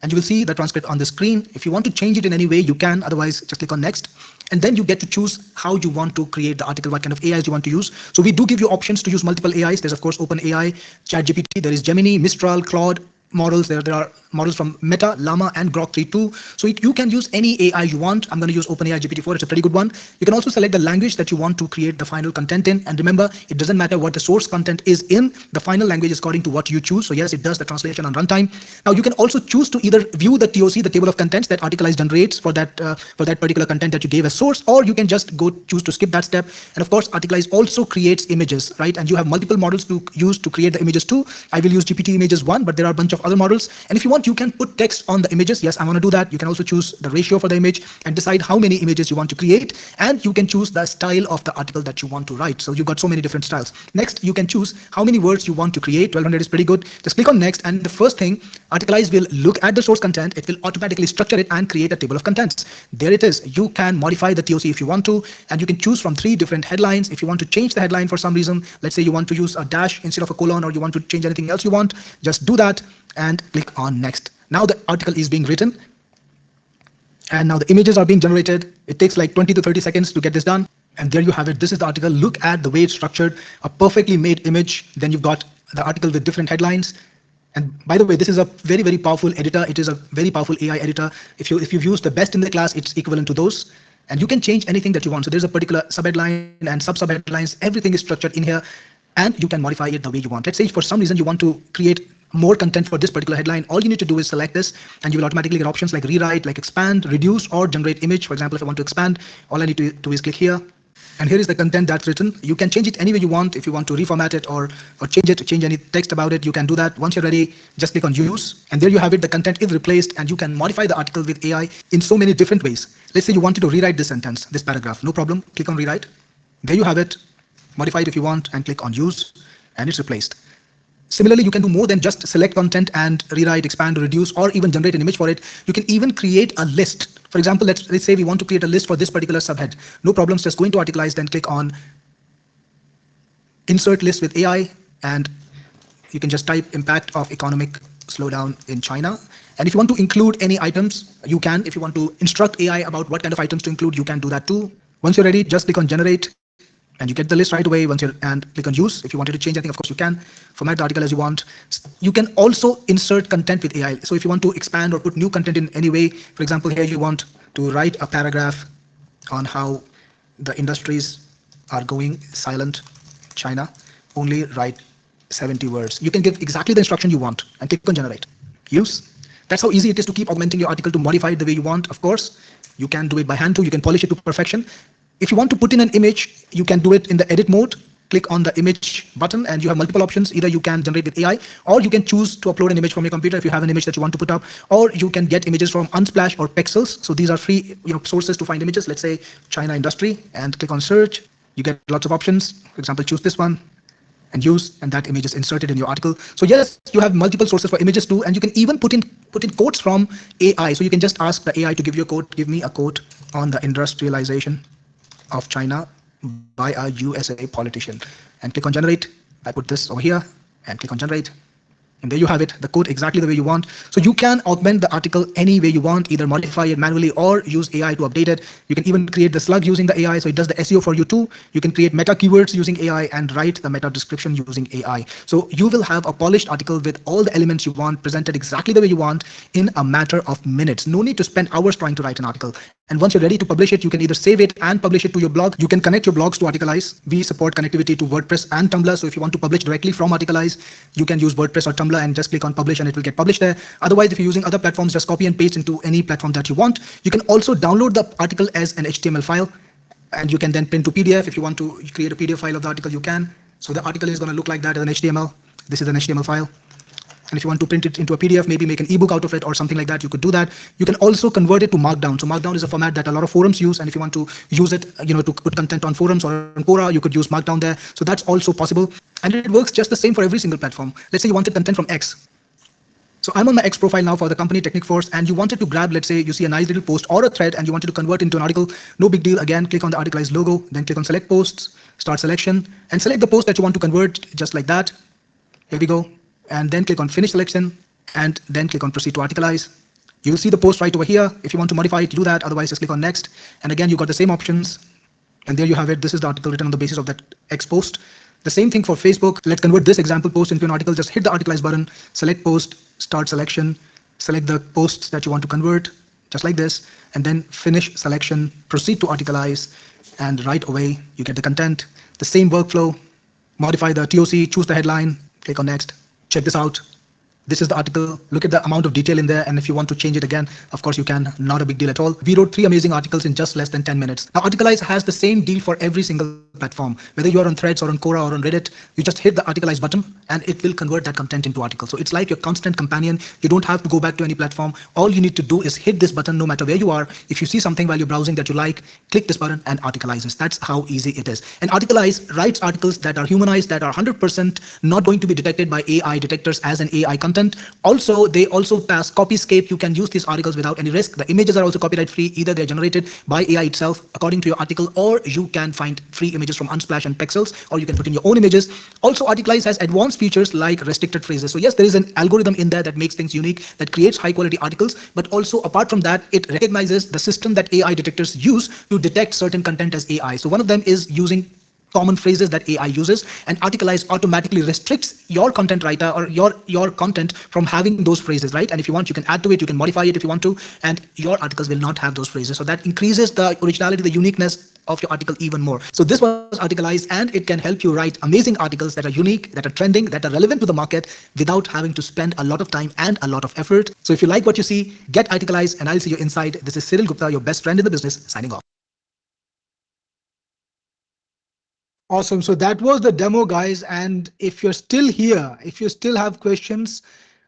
And you will see the transcript on the screen. If you want to change it in any way, you can. Otherwise, just click on next. And then you get to choose how you want to create the article, what kind of AIs you want to use. So we do give you options to use multiple AIs. There's of course OpenAI, ChatGPT, there is Gemini, Mistral, Claude models. There are models from Meta, Llama, and Grok 3 too. So you can use any AI you want. I'm going to use OpenAI GPT-4. It's a pretty good one. You can also select the language that you want to create the final content in. And remember, it doesn't matter what the source content is in. The final language is according to what you choose. So yes, it does the translation on runtime. Now you can also choose to either view the TOC, the table of contents that Articalize generates for that particular content that you gave as source, or you can just go choose to skip that step. And of course, Articalize also creates images, right? And you have multiple models to use to create the images too. I will use GPT images 1, but there are a bunch of other models. And if you want, you can put text on the images. Yes, I want to do that. You can also choose the ratio for the image and decide how many images you want to create. And you can choose the style of the article that you want to write. So you've got so many different styles. Next, you can choose how many words you want to create. 1200 is pretty good. Just click on next. And the first thing, Articalize will look at the source content. It will automatically structure it and create a table of contents. There it is. You can modify the TOC if you want to, and you can choose from 3 different headlines. If you want to change the headline for some reason, let's say you want to use a dash instead of a colon, or you want to change anything else you want, just do that and click on next. Now the article is being written and now the images are being generated. It takes like 20 to 30 seconds to get this done. And there you have it. This is the article. Look at the way it's structured, a perfectly made image. Then you've got the article with different headlines. And by the way, this is a very, very powerful editor. It is a very powerful AI editor. If you've used the best in the class, it's equivalent to those. And you can change anything that you want. So there's a particular subheadline and sub-subheadlines. Everything is structured in here. And you can modify it the way you want. Let's say for some reason you want to create more content for this particular headline. All you need to do is select this and you will automatically get options like rewrite, like expand, reduce, or generate image. For example, if I want to expand, all I need to do is click here. And here is the content that's written. You can change it any way you want. If you want to reformat it or change any text about it, you can do that. Once you're ready, just click on use. And there you have it. The content is replaced and you can modify the article with AI in so many different ways. Let's say you wanted to rewrite this sentence, this paragraph. No problem. Click on rewrite. There you have it. Modify it if you want and click on use and it's replaced. Similarly, you can do more than just select content and rewrite, expand, reduce, or even generate an image for it. You can even create a list. For example, let's say we want to create a list for this particular subhead. No problems, just go into Articalize, then click on insert list with AI, and you can just type impact of economic slowdown in China. And if you want to include any items, you can. If you want to instruct AI about what kind of items to include, you can do that too. Once you're ready, just click on generate. And you get the list right away and click on use. If you wanted to change anything, of course you can. Format the article as you want. You can also insert content with AI. So if you want to expand or put new content in any way, for example, here you want to write a paragraph on how the industries are going silent, China, only write 70 words. You can give exactly the instruction you want and click on generate. Use. That's how easy it is to keep augmenting your article to modify it the way you want. Of course, you can do it by hand too. You can polish it to perfection. If you want to put in an image, you can do it in the edit mode. Click on the image button and you have multiple options. Either you can generate with AI, or you can choose to upload an image from your computer if you have an image that you want to put up, or you can get images from Unsplash or Pexels. So these are free sources to find images. Let's say China industry, and click on search. You get lots of options. For example, choose this one and use, and that image is inserted in your article. So yes, you have multiple sources for images too, and you can even put in quotes from AI. So you can just ask the AI to give you a quote. Give me a quote on the industrialization of China by a USA politician, and click on generate. I put this over here and click on generate. And there you have it, the code exactly the way you want. So you can augment the article any way you want, either modify it manually or use AI to update it. You can even create the slug using the AI, so it does the SEO for you too. You can create meta keywords using AI and write the meta description using AI. So you will have a polished article with all the elements you want, presented exactly the way you want in a matter of minutes. No need to spend hours trying to write an article. And once you're ready to publish it, you can either save it and publish it to your blog. You can connect your blogs to Articalize. We support connectivity to WordPress and Tumblr. So if you want to publish directly from Articalize, you can use WordPress or Tumblr and just click on publish and it will get published there. Otherwise, if you're using other platforms, just copy and paste into any platform that you want. You can also download the article as an HTML file, and you can then print to PDF. If you want to create a PDF file of the article, you can. So the article is going to look like that as an HTML. This is an HTML file. And if you want to print it into a PDF, maybe make an ebook out of it or something like that, you could do that. You can also convert it to Markdown. So Markdown is a format that a lot of forums use. And if you want to use it, to put content on forums or on Quora, you could use Markdown there. So that's also possible. And it works just the same for every single platform. Let's say you wanted content from X. So I'm on my X profile now for the company Technic Force, and you wanted to grab, let's say you see a nice little post or a thread and you wanted to convert into an article. No big deal. Again, click on the Articalize logo, then click on select posts, start selection, and select the post that you want to convert just like that. Here we go. And then click on finish selection, and then click on proceed to Articalize. You will see the post right over here. If you want to modify it, do that. Otherwise, just click on next. And again, you got the same options. And there you have it. This is the article written on the basis of that X post. The same thing for Facebook. Let's convert this example post into an article. Just hit the Articalize button, select post, start selection, select the posts that you want to convert, just like this, and then finish selection, proceed to Articalize, and right away you get the content. The same workflow. Modify the TOC, choose the headline, click on next. Check this out. This is the article. Look at the amount of detail in there. And if you want to change it again, of course you can. Not a big deal at all. We wrote 3 amazing articles in just less than 10 minutes. Now, Articalize has the same deal for every single platform. Whether you are on Threads or on Quora or on Reddit, you just hit the Articalize button and it will convert that content into articles. So it's like your constant companion. You don't have to go back to any platform. All you need to do is hit this button no matter where you are. If you see something while you're browsing that you like, click this button and Articalizes. That's how easy it is. And Articalize writes articles that are humanized, that are 100% not going to be detected by AI detectors as an AI content. Also, they also pass copyscape. You can use these articles without any risk. The images are also copyright free. Either they're generated by AI itself according to your article, or you can find free images from Unsplash and Pexels, or you can put in your own images. Also, Articalize has advanced features like restricted phrases. So yes, there is an algorithm in there that makes things unique, that creates high quality articles. But also, apart from that, it recognizes the system that AI detectors use to detect certain content as AI. So one of them is using common phrases that AI uses, and Articalize automatically restricts your content writer or your content from having those phrases, right? And if you want, you can add to it, you can modify it if you want to, and your articles will not have those phrases. So that increases the originality, the uniqueness of your article even more. So this was Articalize, and it can help you write amazing articles that are unique, that are trending, that are relevant to the market without having to spend a lot of time and a lot of effort. So if you like what you see, get Articalize and I'll see you inside. This is Cyril Gupta, your best friend in the business, signing off. Awesome. So that was the demo, guys. And if you're still here, if you still have questions,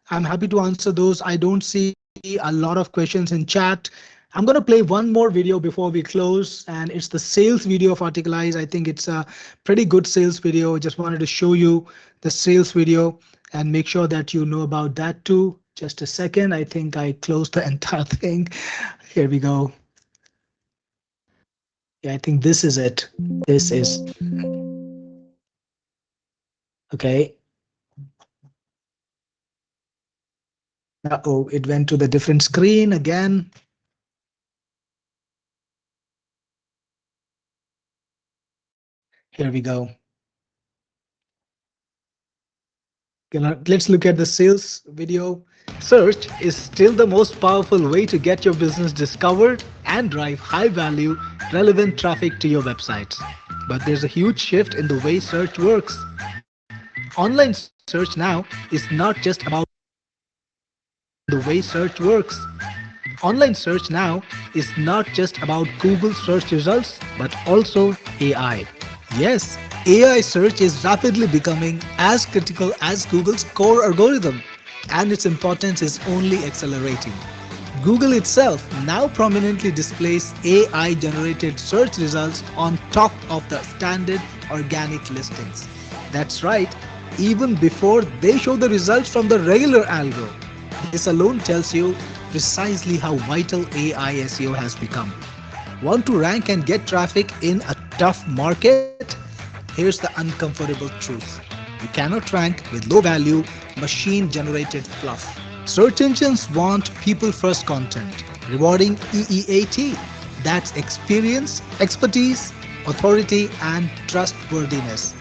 I'm happy to answer those. I don't see a lot of questions in chat. I'm going to play one more video before we close, and it's the sales video of Articalize. I think it's a pretty good sales video. Just wanted to show you the sales video and make sure that you know about that too. Just a second. I think I closed the entire thing. Here we go. Yeah, I think this is it. This is okay. Uh-oh, it went to the different screen again. Here we go. Let's look at the sales video. Search is still the most powerful way to get your business discovered and drive high value, relevant traffic to your websites. But there's a huge shift in the way search works. Online search now is not just about the way search works. Online search now is not just about Google search results, but also AI. Yes, AI search is rapidly becoming as critical as Google's core algorithm, and its importance is only accelerating. Google itself now prominently displays AI generated search results on top of the standard organic listings. That's right, even before they show the results from the regular algo. This alone tells you precisely how vital AI SEO has become. Want to rank and get traffic in a tough market? Here's the uncomfortable truth. You cannot rank with low value, machine generated fluff. Search engines want people first content, rewarding EEAT. That's experience, expertise, authority, and trustworthiness.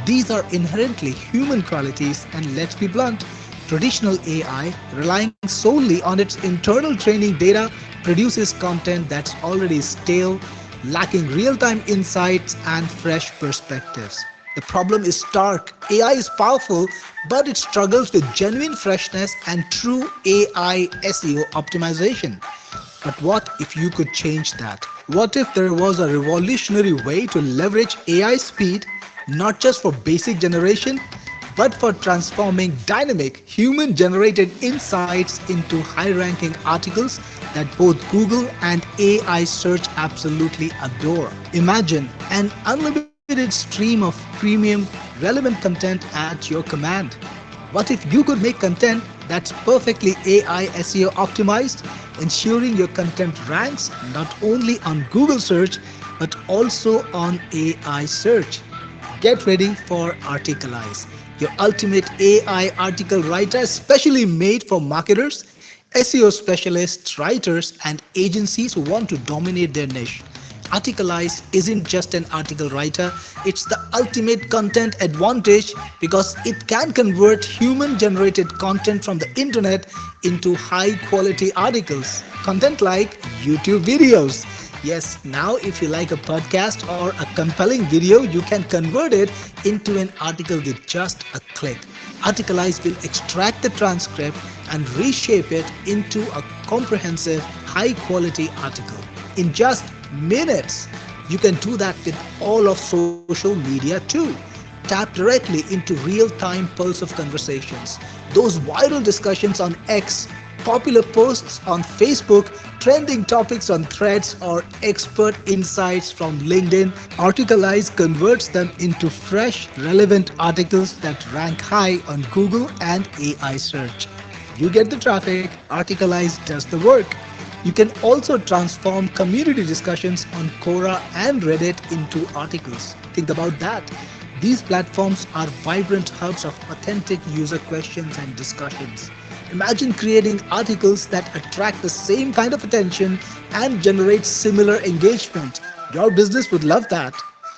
These are inherently human qualities, and let's be blunt, traditional AI, relying solely on its internal training data, produces content that's already stale, lacking real time insights and fresh perspectives. The problem is stark. AI is powerful, but it struggles with genuine freshness and true AI SEO optimization. But what if you could change that? What if there was a revolutionary way to leverage AI speed not just for basic generation, but for transforming dynamic human generated insights into high ranking articles that both Google and AI search absolutely adore? Imagine an unlimited stream of premium, relevant content at your command. What if you could make content that's perfectly AI SEO optimized, ensuring your content ranks not only on Google search but also on AI search? Get ready for Articalize, your ultimate AI article writer specially made for marketers, SEO specialists, writers, and agencies who want to dominate their niche. Articalize isn't just an article writer, it's the ultimate content advantage because it can convert human generated content from the internet into high quality articles. Content like YouTube videos. Yes, now if you like a podcast or a compelling video, you can convert it into an article with just a click. Articalize will extract the transcript and reshape it into a comprehensive, high quality article in just minutes. You can do that with all of social media too. Tap directly into real-time pulse of conversations, those viral discussions on X, popular posts on Facebook, trending topics on threads, or expert insights from LinkedIn. Articalize converts them into fresh, relevant articles that rank high on Google and AI search. You get the traffic, Articalize does the work. You can also transform community discussions on Quora and Reddit into articles. Think about that. These platforms are vibrant hubs of authentic user questions and discussions. Imagine creating articles that attract the same kind of attention and generate similar engagement. Your business would love that.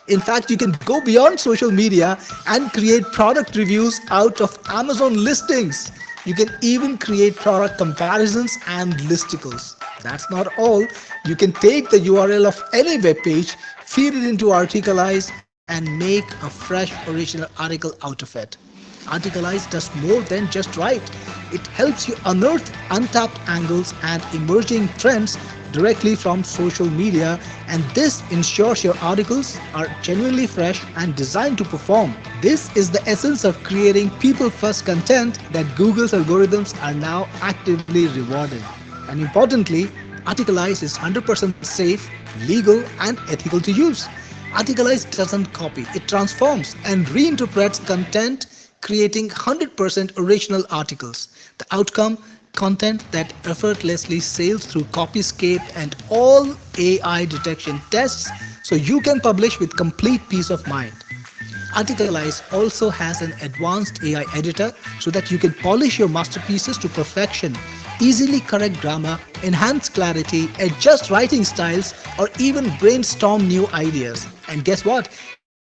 In fact, you can go beyond social media and create product reviews out of Amazon listings. You can even create product comparisons and listicles. That's not all. You can take the URL of any web page, feed it into Articalize, and make a fresh original article out of it. Articalize does more than just write. It helps you unearth untapped angles and emerging trends directly from social media, and this ensures your articles are genuinely fresh and designed to perform. This is the essence of creating people first content that Google's algorithms are now actively rewarding. And importantly, Articalize is 100% safe, legal, and ethical to use. Articalize doesn't copy, it transforms and reinterprets content, creating 100% original articles. The outcome, content that effortlessly sails through Copyscape and all AI detection tests, so you can publish with complete peace of mind. Articalize also has an advanced AI editor so that you can polish your masterpieces to perfection, easily correct grammar, enhance clarity, adjust writing styles, or even brainstorm new ideas. And guess what?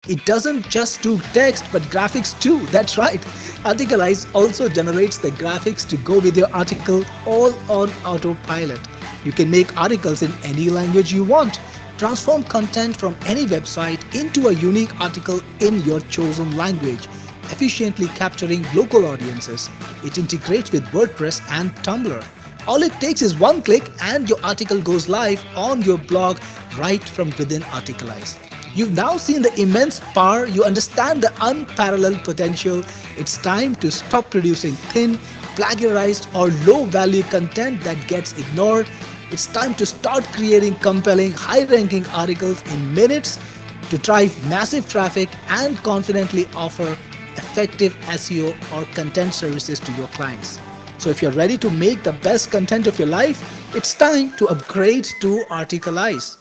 It doesn't just do text but graphics too. That's right. Articalize also generates the graphics to go with your article all on autopilot. You can make articles in any language you want. Transform content from any website into a unique article in your chosen language. efficiently capturing local audiences. It integrates with WordPress and Tumblr. All it takes is one click and your article goes live on your blog right from within Articalize. You've now seen the immense power, you understand the unparalleled potential. It's time to stop producing thin, plagiarized, or low value content that gets ignored. It's time to start creating compelling, high ranking articles in minutes to drive massive traffic and confidently offer effective SEO or content services to your clients. So if you're ready to make the best content of your life, it's time to upgrade to Articalize.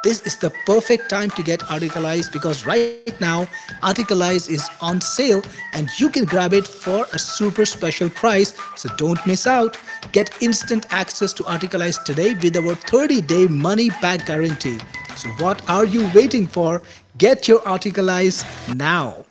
This is the perfect time to get Articalize because right now Articalize is on sale and you can grab it for a super special price. So don't miss out. Get instant access to Articalize today with our 30-day money back guarantee. So what are you waiting for? Get your Articalize now.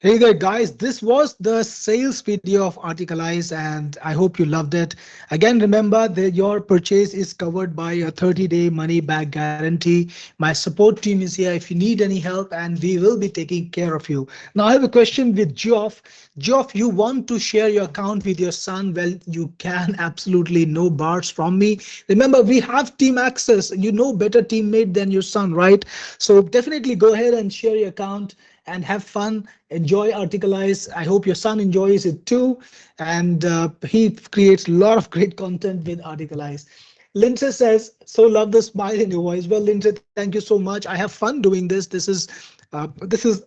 Hey there, guys. This was the sales video of Articalize, and I hope you loved it. Again, remember that your purchase is covered by a 30-day money back guarantee. My support team is here if you need any help, and we will be taking care of you. Now, I have a question with Geoff. Geoff, you want to share your account with your son? Well, you can absolutely no bars from me. Remember, we have team access. You know better teammate than your son, right? So definitely go ahead and share your account and have fun. Enjoy Articalize. I hope your son enjoys it too. And he creates a lot of great content with Articalize. Lindsay says, so love the smile in your voice. Well, Lindsay, thank you so much. I have fun doing this. This is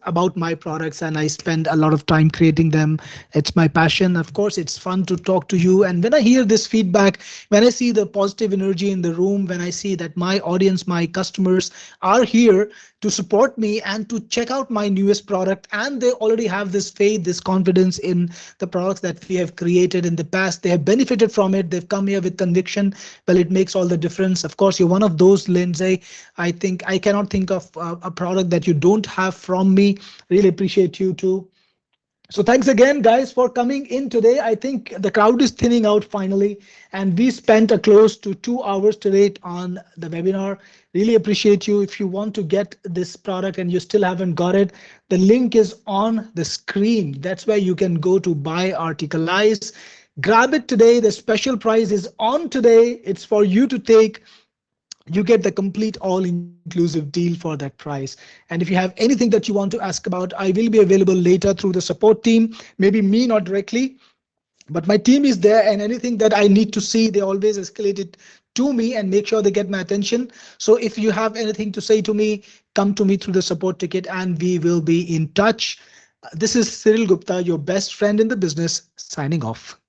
about my products and I spend a lot of time creating them. It's my passion. Of course, it's fun to talk to you. And when I hear this feedback, when I see the positive energy in the room, when I see that my audience, my customers are here to support me and to check out my newest product, and they already have this faith, this confidence in the products that we have created in the past. They have benefited from it. They've come here with conviction. Well, it makes all the difference. Of course, you're one of those, Lindsay. I think I cannot think of a product that you don't have from me. Really appreciate you too. So thanks again, guys, for coming in today. I think the crowd is thinning out finally, and we spent a close to 2 hours today on the webinar. Really appreciate you. If you want to get this product and you still haven't got it, the link is on the screen. That's where you can go to buy Articalize. Grab it today. The special price is on today. It's for you to take. You get the complete all-inclusive deal for that price. And if you have anything that you want to ask about, I will be available later through the support team. Maybe me, not directly, but my team is there, and anything that I need to see, they always escalate it to me and make sure they get my attention. So if you have anything to say to me, come to me through the support ticket and we will be in touch. This is Cyril Gupta, your best friend in the business, signing off.